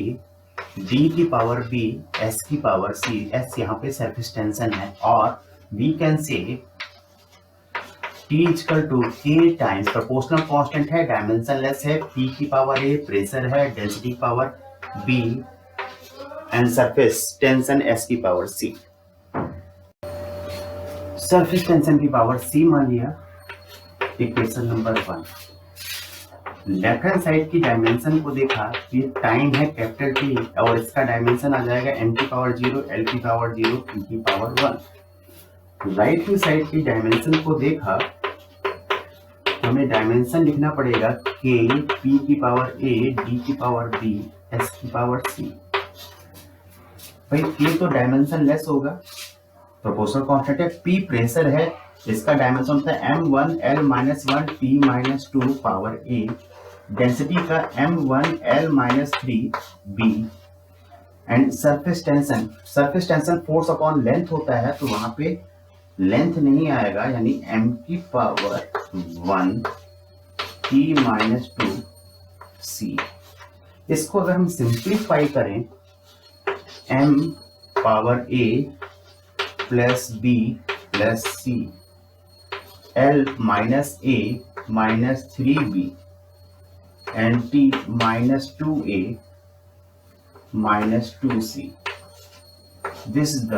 D की पावर B, S की पावर C। S यहाँ पे सरफेस टेंशन है, और we can say T equal to K times proportional constant है, डायमेंशनलेस है, P की पावर A प्रेशर है, डेंसिटी की power B and surface tension S की पावर C। सरफेस टेंशन की पावर C मान लिया, equation number 1। Left hand side की डायमेंशन को देखा, ये टाइम है कैपिटल T और इसका डायमेंशन आ जाएगा m की पावर 0, L की पावर 0, P की पावर 1। राइट हैंड साइड की डायमेंशन को देखा, हमें डायमेंशन लिखना पड़ेगा K, P की पावर A, D की पावर B, S की पावर C। भाई K तो डायमेंशन लेस होगा, प्रोपोर्शनल कांस्टेंट है, P प्रेशर है, इसका डायमेंशन होता है m1 L minus 1 T minus 2 power A। Density का m1 L minus 3 B and surface tension force upon length होता है, तो वहां पे लेंथ नहीं आएगा, यानी m की पावर 1 T माइनस 2 C। इसको अगर हम सिंप्लीफाई करें, m power A plus B plus C, L minus A minus 3B and T minus 2A minus 2C। This is the,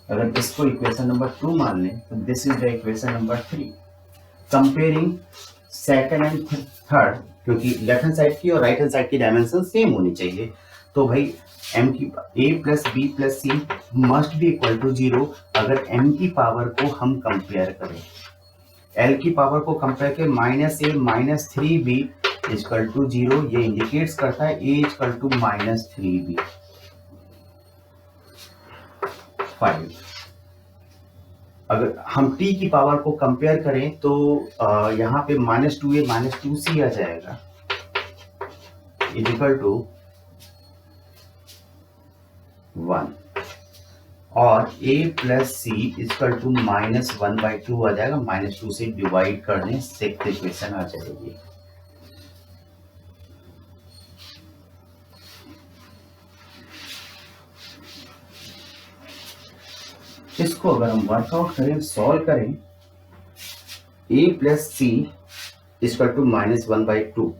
अगर इसको इक्वेशन नंबर 2 मान लें तो this is the equation number 3। Comparing second and third, क्योंकि left hand side की और right hand side की dimension same होनी चाहिए, तो भाई m की A plus B plus C must be equal to 0 अगर m की पावर को हम कंपेयर करें। L की पावर को कंपेयर के minus A minus 3B equal to 0, ये इंडिकेट्स करता है A equal to minus 3B। 5। अगर हम T की पावर को कंपेयर करें तो यहाँ पे माइनस 2A माइनस 2C आ जाएगा, इक्वल टू 1, और A plus C equal to minus 1/2 आ जाएगा, माइनस 2 से डिवाइड करने से इक्वेशन आ जाएगी। इसको अगर हम वर्कआउट करें, सॉल्व करें, a plus C equal to -1/2,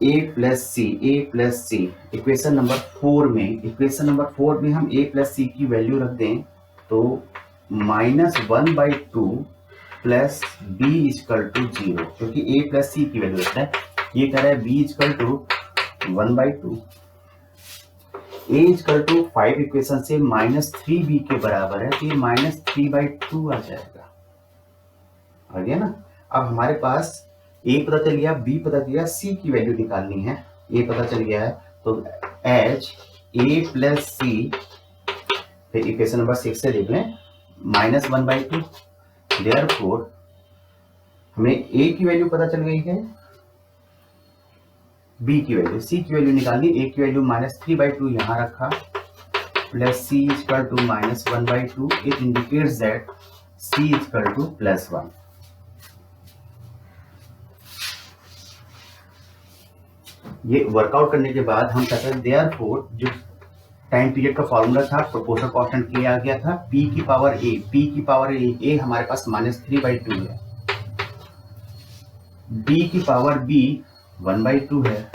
a plus C equation number 4 में हम a प्लस सी की वैल्यू रख दें तो -1/2 प्लस b इक्वल टू 0, क्योंकि a प्लस सी की वैल्यू रखता है। ये कह रहा है b equal to 1/2, a equal to 5 equation से -3b के बराबर है, तो ये -3/2 आ जाएगा। आ गया ना। अब हमारे पास a पता चल गया, b पता चल गया, c की वैल्यू निकालनी है। a पता चल गया है तो h a प्लस सी, फिर इक्वेशन नंबर 6 से लिख लें -1/2। देयरफॉर हमें a की वैल्यू पता चल गई है, b की वैल्यू, c की वैल्यू निकालनी। a की वैल्यू -3/2 यहाँ रखा, plus c equal to -1/2। It indicates that c equal to +1। ये वर्कआउट करने के बाद हम कहते हैं देयरफॉर जो टाइम पीरियड का फॉर्मूला था, प्रोपोर्शनल कांस्टेंट किया गया था p की पावर a हमारे पास -3/2 है, b की पावर b 1/2 है,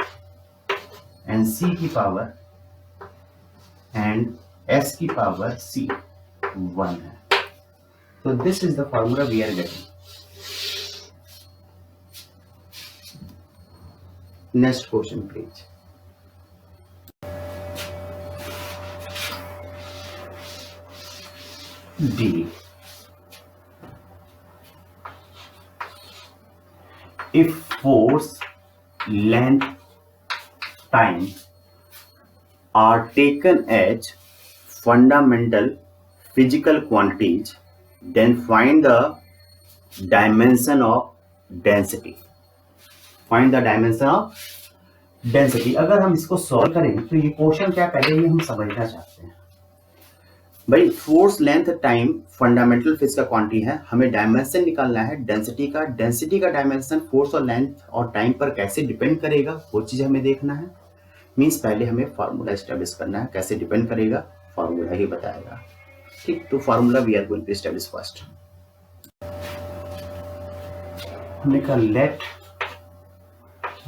एंड c की पावर एंड s की पावर c 1 है। तो this is the formula we are getting. Next question please. D. If force, length, time are taken as fundamental physical quantities, then find the dimension of density. Find the dimension of density। अगर हम इसको solve करें तो ये question क्या, पहले ये हम समझना चाहते हैं। भाई force, length, time fundamental physical quantity है, हमें डायमेंशन निकालना है डेंसिटी का। डेंसिटी का डायमेंशन फोर्स और लेंथ और टाइम पर कैसे डिपेंड करेगा वो चीज हमें देखना है। मींस पहले हमें फार्मूला एस्टेब्लिश करना है, कैसे डिपेंड करेगा फार्मूला ही बताएगा। ठीक, तो formula we are going to establish first. हमने कहा लेट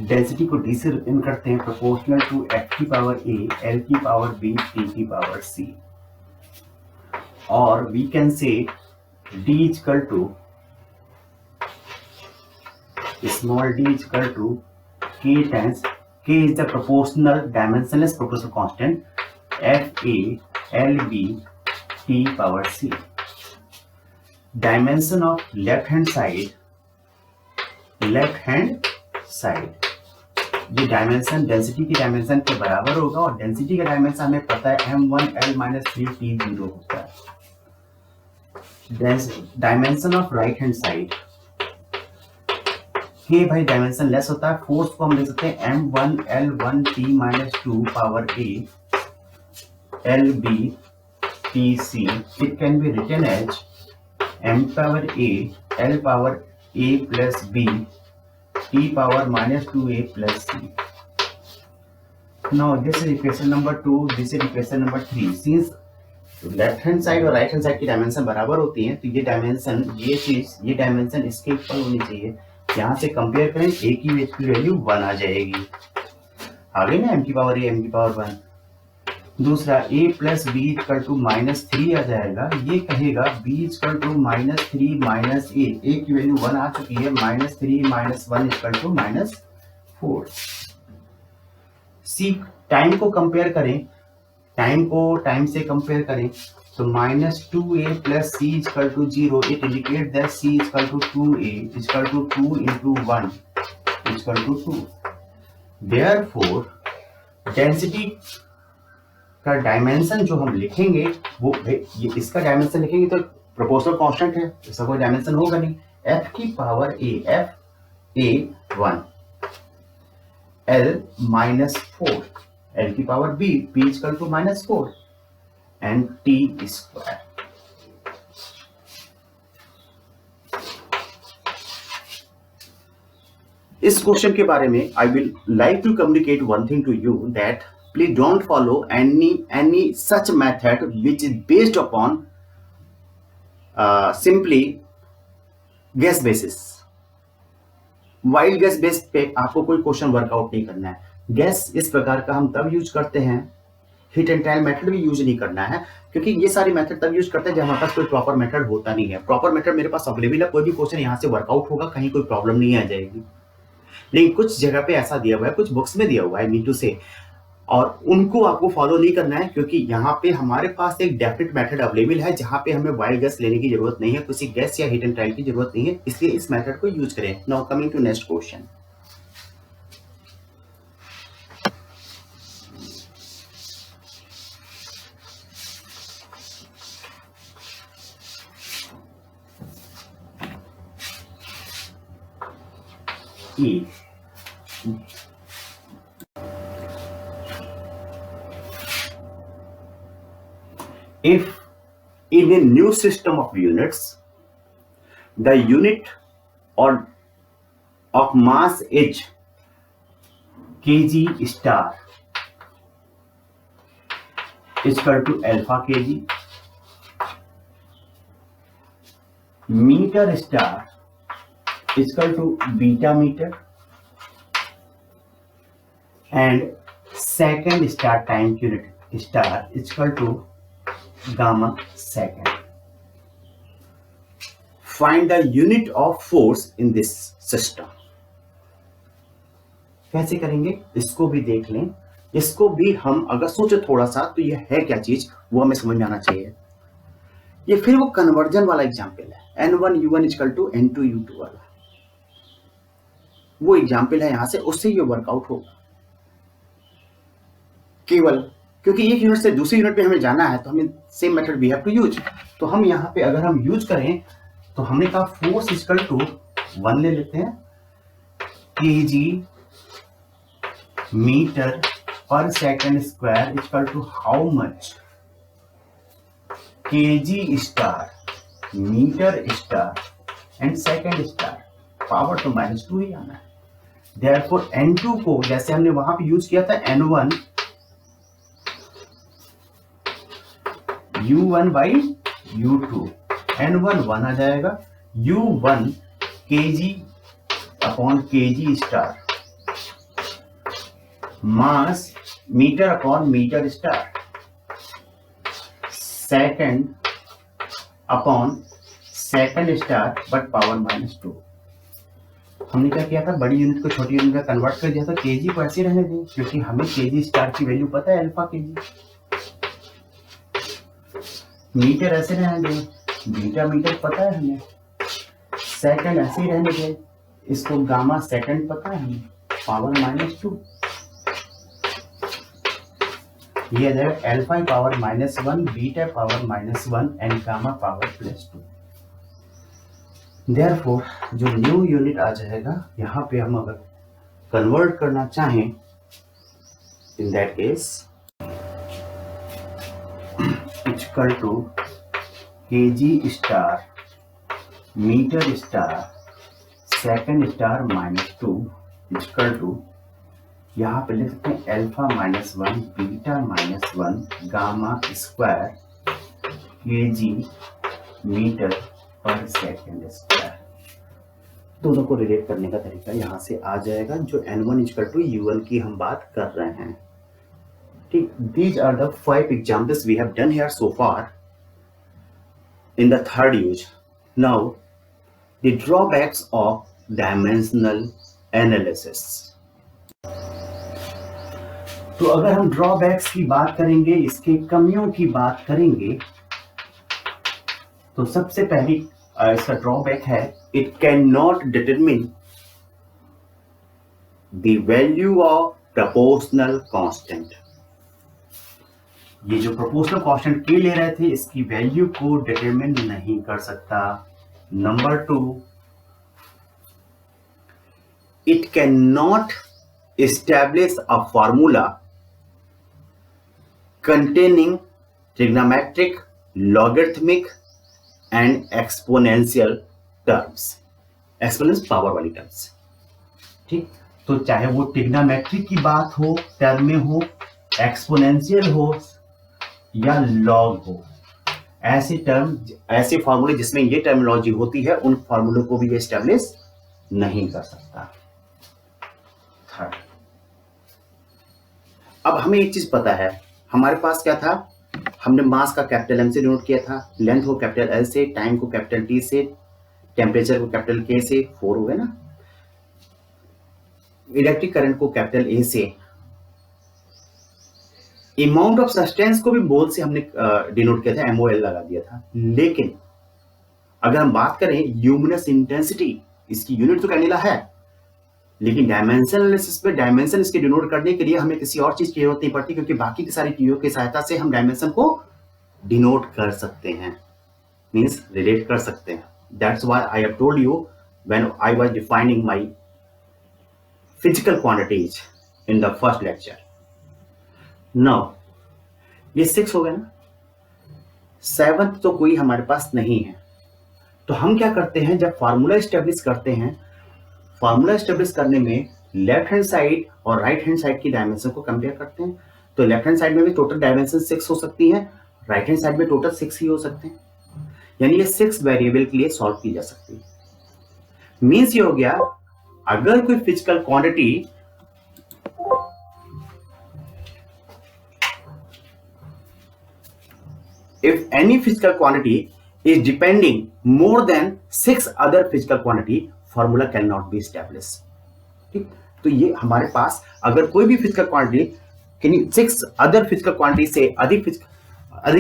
डेंसिटी को डी से रिप्रेजेंट करते हैं प्रोपोर्शनल टू एफ की पावर ए, एल की पावर बी, टी की पावर सी, और we can say d equal to small d equal to k times k is the proportional dimensionless proportional constant f a l b t power c। dimension of left hand side ये dimension density की dimension के बराबर होगा, और density का dimension हमें पता है m1l-3t0 होता है। Dimension of right hand side, ये भाई डायमेंशन लेस होता है। फोर्स को हम लिख सकते हैं m1l1t-2 power a lb tc। It can be written as m power a l power a plus b t power -2a plus c। Now this is equation number 2, this is equation number 3। Since left hand side और right hand side की dimension बराबर होती हैं, तो ये dimension, ये dimension इसके equal होनी चाहिए। यहाँ से कंपेयर करें, a की वैल्यू 1 आ जाएगी, आ गई ना, m की पावर a, m की पावर 1। दूसरा a plus b equal to -3 आ जाएगा, ये कहेगा b equal to -3 minus a की वैल्यू 1 आ चुकी है, -3 - 1 इक्वल टू -4। c टाइम को कंपेयर करें, टाइम से कंपेयर करें तो -2a plus c equal to 0। It indicate that c equal to 2a equal to 2 × 1 equal to 2। Therefore density का डायमेंशन जो हम लिखेंगे वो, ये इसका डायमेंशन लिखेंगे तो प्रोपोर्शनल कांस्टेंट है, इसका कोई डायमेंशन होगा नहीं। f की power a, f a 1, l -4, l की power b, p equal to -4 and t square. इस क्वेश्चन के बारे में I will like to communicate one thing to you that please don't follow any such method which is based upon simply guess basis. Wild guess base पे आपको कोई question workout नहीं करना है। गैस इस प्रकार का हम तब यूज करते हैं, हिट एंड ट्रायल मेथड भी यूज नहीं करना है, क्योंकि ये सारी मेथड तब यूज करते हैं जब हमारे पास कोई प्रॉपर मेथड होता नहीं है। प्रॉपर मेथड मेरे पास अवेलेबल है, कोई भी क्वेश्चन यहाँ से वर्कआउट होगा, कहीं कोई प्रॉब्लम नहीं आ जाएगी। लेकिन कुछ जगह पे ऐसा दिया हुआ है, कुछ बुक्स में दिया हुआ है, मीन टू से, और उनको आपको फॉलो नहीं करना है, क्योंकि यहाँ पे हमारे पास एक डेफिनेट मेथड अवेलेबल है जहाँ पे हमें वाइल्ड गैस लेने की जरूरत नहीं है, किसी गैस या हिट एंड ट्रायल की जरूरत नहीं है, इसलिए इस मेथड को यूज करें। Now coming to next question. If in a new system of units, the unit or of mass is kg star is equal to alpha kg, meter star is equal to beta meter, and second star time unit star is equal to gamma second. Find the unit of force in this system. कैसे करेंगे इसको भी देख लें। इसको भी हम अगर सोचे थोड़ा सा तो ये है क्या चीज, वो हमें समझ में आना चाहिए। ये फिर वो कन्वर्जन वाला एग्जाम्पल है, n1 u1 equal to n2 u2 वाला, वो एग्जाम्पल है यहां से, उससे ये वर्कआउट होगा। केवल क्योंकि एक यूनिट से दूसरी यूनिट पे हमें जाना है तो हमें same method we have to use. तो हम यहाँ पे अगर हम यूज करें तो हमने कहा फोर्स इक्वल टू 1 ले लेते हैं, kg मीटर पर second square equal to how much, kg star meter star and second star, power तो -2 ही आना है। देयरफॉर n2 को जैसे हमने वहां पे यूज किया था n1 u1 by u2, n1 1 आ जाएगा, u1 kg upon kg star, mass meter upon meter star, second upon second star but power -2। हमने क्या किया था, बड़ी यूनिट को छोटी यूनिट में कन्वर्ट कर दिया था, kg को ऐसे रहने दें क्योंकि हमें kg स्टार की वैल्यू पता है अल्फा kg, मीटर ऐसे रहने दें, बीटा मीटर पता है हमें, सेकंड ऐसे ही रहने दें, इसको गामा सेकंड पता है हमें, पावर -2, ये आ जाएगा alpha power -1, beta power -1 and gamma power +2। Therefore जो न्यू यूनिट आ जाएगा यहाँ पे हम अगर कन्वर्ट करना चाहें, in that case equal to kg star meter star second star -2 equal to, यहाँ पे लिख सकते हैं alpha -1 beta -1 gamma square kg metre पर सेकंड स्क्वायर। दोनों को रिलेट करने का तरीका यहाँ से आ जाएगा, जो n1 इक्वल टू u1 की हम बात कर रहे हैं। ठीक, these are the 5 examples we have done here so far in the third use. Now the drawbacks of dimensional analysis. तो अगर हम ड्रॉबैक्स की बात करेंगे, इसके कमियों की बात करेंगे, तो सबसे पहली इसका ड्रॉबैक है, it can not determine the value of proportional constant. ये जो प्रोपोर्शनल कांस्टेंट के ले रहे थे, इसकी वैल्यू को डिटरमिन नहीं कर सकता। Number 2, it can not establish a formula containing trigonometric, logarithmic and exponential terms, exponential power वाली terms। ठीक, तो चाहे वो ट्रिग्नोमेट्रिक की बात हो, टर्म में हो, एक्सपोनेंशियल हो या लॉग हो, ऐसे टर्म, ऐसे फॉर्मूले जिसमें ये टर्मिनोलॉजी होती है, उन फॉर्मूलों को भी ये एस्टेब्लिश नहीं कर सकता। थर्ड, अब हमें एक चीज पता है, हमारे पास क्या था, हमने मास का कैपिटल एम से डिनोट किया था, लेंथ को कैपिटल एल से, टाइम को कैपिटल टी से, टेम्परेचर को कैपिटल के से, 4 हो गए ना, इलेक्ट्रिक करंट को कैपिटल ए से, अमाउंट ऑफ सब्सटेंस को भी बोल से हमने डिनोट किया था, एमओएल लगा दिया था। लेकिन अगर हम बात करें ल्यूमिनस इंटेंसिटी, इसकी यूनिट तो कैंडेला है, लेकिन डायमेंशन एनालिसिस में डायमेंशन इसके डिनोट करने के लिए हमें किसी और चीज की जरूरत नहीं पड़ती, क्योंकि बाकी की सारी चीजों की सहायता से हम डायमेंशन को डिनोट कर सकते हैं, मींस रिलेट कर सकते हैं। That's why I have told you when I was defining my physical quantities in the first lecture. Now ये 6 हो गया ना, 7th तो कोई हमारे पास नहीं है, तो हम क्या करते हैं, जब फार्मूला एस्टेब्लिश करते हैं, फार्मूला एस्टेब्लिश करने में लेफ्ट हैंड साइड और राइट हैंड साइड की डायमेंशन को कंपेयर करते हैं। तो लेफ्ट हैंड साइड में भी टोटल डायमेंशन 6 हो सकती है, राइट हैंड साइड में टोटल 6 ही हो सकते हैं, यानी ये 6 वेरिएबल के लिए सॉल्व की जा सकती है। मीन्स ये हो गया, अगर कोई physical quantity if any physical quantity is depending more than 6 other physical quantity, formula cannot be established। ठीक, तो ये हमारे पास अगर कोई भी physical quantity 6 other physical quantity से अधिक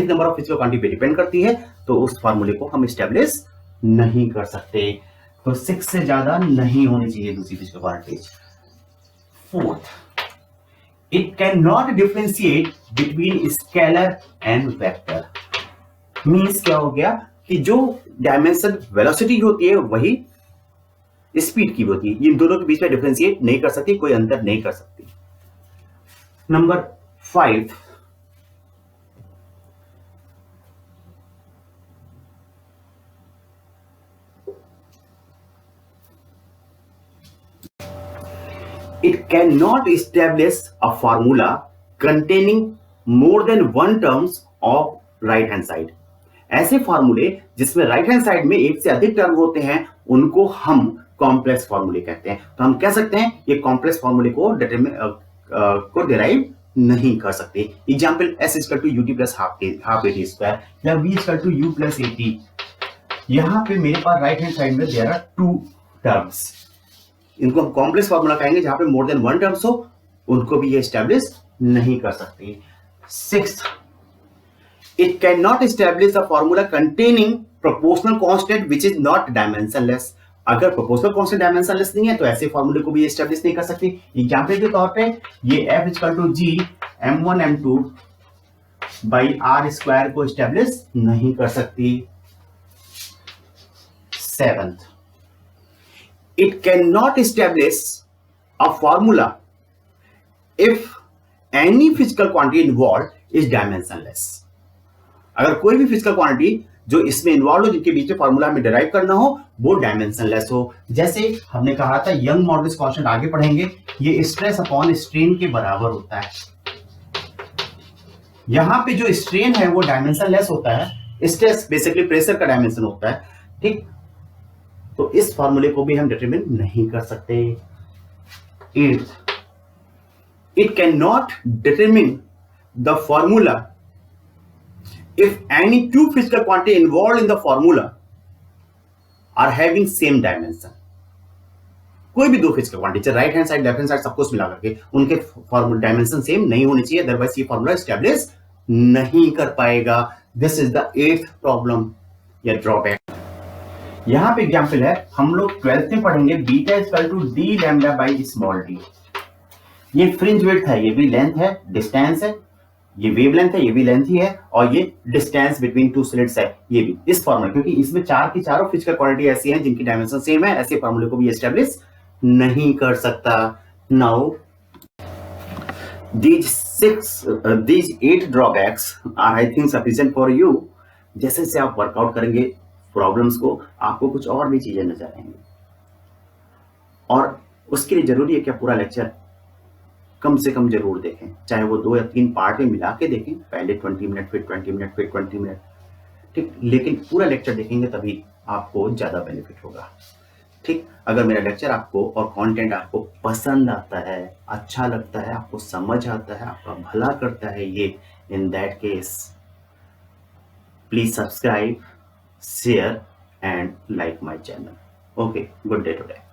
नंबर ऑफ फिजिकल क्वांटिटी पे डिपेंड करती है, तो उस फॉर्मूले को हम एस्टेब्लिश नहीं कर सकते। तो 6 से ज्यादा नहीं होनी चाहिए दूसरी physical quantities. Fourth, it cannot differentiate between scalar and vector। Means क्या हो गया कि जो डायमेंशन वेलोसिटी होती है वही स्पीड की होती है, इन दोनों के बीच में डिफरेंशिएट नहीं कर सकती, कोई अंतर नहीं कर सकती। Number 5, it cannot establish a formula containing more than one terms of right hand side। ऐसे फॉर्मूले जिसमें राइट हैंड साइड में एक से अधिक टर्म होते हैं, उनको हम कॉम्प्लेक्स फॉर्मूले कहते हैं। तो हम कह सकते हैं ये कॉम्प्लेक्स फॉर्मूले को डिराइव नहीं कर सकते। Example, s equal to ut plus half at square या v equal to u plus at. यहां पे मेरे पास राइट हैंड साइड में देयर आर 2 टर्म्स, इनको हम कॉम्प्लेक्स फॉर्मूला कहेंगे। जहां पे मोर देन 1 टर्म्स हो, उनको भी ये एस्टेब्लिश नहीं कर सकते। 6th, it cannot establish a formula containing proportional constant which is not dimensionless। अगर proportional constant dimensionless नहीं है, तो ऐसे फॉर्मूले को भी एस्टेब्लिश नहीं कर सकती। एग्जांपल के तौर पे ये f equal to g m1 m2 by r square को एस्टेब्लिश नहीं कर सकती। 7th, it cannot establish a formula if any physical quantity involved is dimensionless। अगर कोई भी फिजिकल क्वांटिटी जो इसमें इन्वॉल्व हो, जिनके बीच में फॉर्मूला हमें डिराइव करना हो, वो डायमेंशनलेस हो। जैसे हमने कहा था यंग मॉडुलस कांस्टेंट, आगे पढ़ेंगे, ये स्ट्रेस अपॉन स्ट्रेन के बराबर होता है। यहां पे जो स्ट्रेन है वो डायमेंशनलेस होता है, स्ट्रेस बेसिकली प्रेशर का डायमेंशन होता है। ठीक, तो इस फॉर्मूले को भी हम डिटरमिन नहीं कर सकते। 8th, it cannot determine the formula if any two physical quantity involved in the formula are having same dimension। कोई भी दो physical quantity, right hand side left hand side सबको मिला करके, उनके फॉर्मूला डायमेंशन सेम नहीं होनी चाहिए, अदरवाइज ये फॉर्मूला एस्टेब्लिश नहीं कर पाएगा। This is the 8th problem या ड्रॉबैक। यहां पे एग्जांपल है, हम लोग 12th में पढ़ेंगे beta equal to D lambda by small D. ये फ्रिंज विड्थ है, ये भी लेंथ है, डिस्टेंस है, ये वेवलेंथ है, ये भी लेंथ ही है, और ये डिस्टेंस बिटवीन टू स्लिट्स है, ये भी इस फॉर्मूला, क्योंकि इसमें चार की चारों फिजिकल क्वांटिटी ऐसी हैं जिनकी डायमेंशन सेम है, ऐसे फॉर्मूले को भी एस्टेब्लिश नहीं कर सकता। Now these 8 drawbacks are I think sufficient for you। जैसे से आप वर्कआउट करेंगे प्रॉब्लम्स को, आपको कुछ और भी चीजें नजर आएंगी। और उसके लिए जरूरी है कि आप पूरा लेक्चर कम से कम जरूर देखें, चाहे वो 2 या 3 पार्ट में मिला के देखें, पहले 20 मिनट फिर 20 मिनट फिर 20 मिनट, ठीक, लेकिन पूरा लेक्चर देखेंगे तभी आपको ज़्यादा बेनिफिट होगा। ठीक, अगर मेरा लेक्चर आपको और कंटेंट आपको पसंद आता है, अच्छा लगता है, आपको समझ आता है, आपका भला करता है ये, इन that case please subscribe, share and like my channel. Okay, good day today.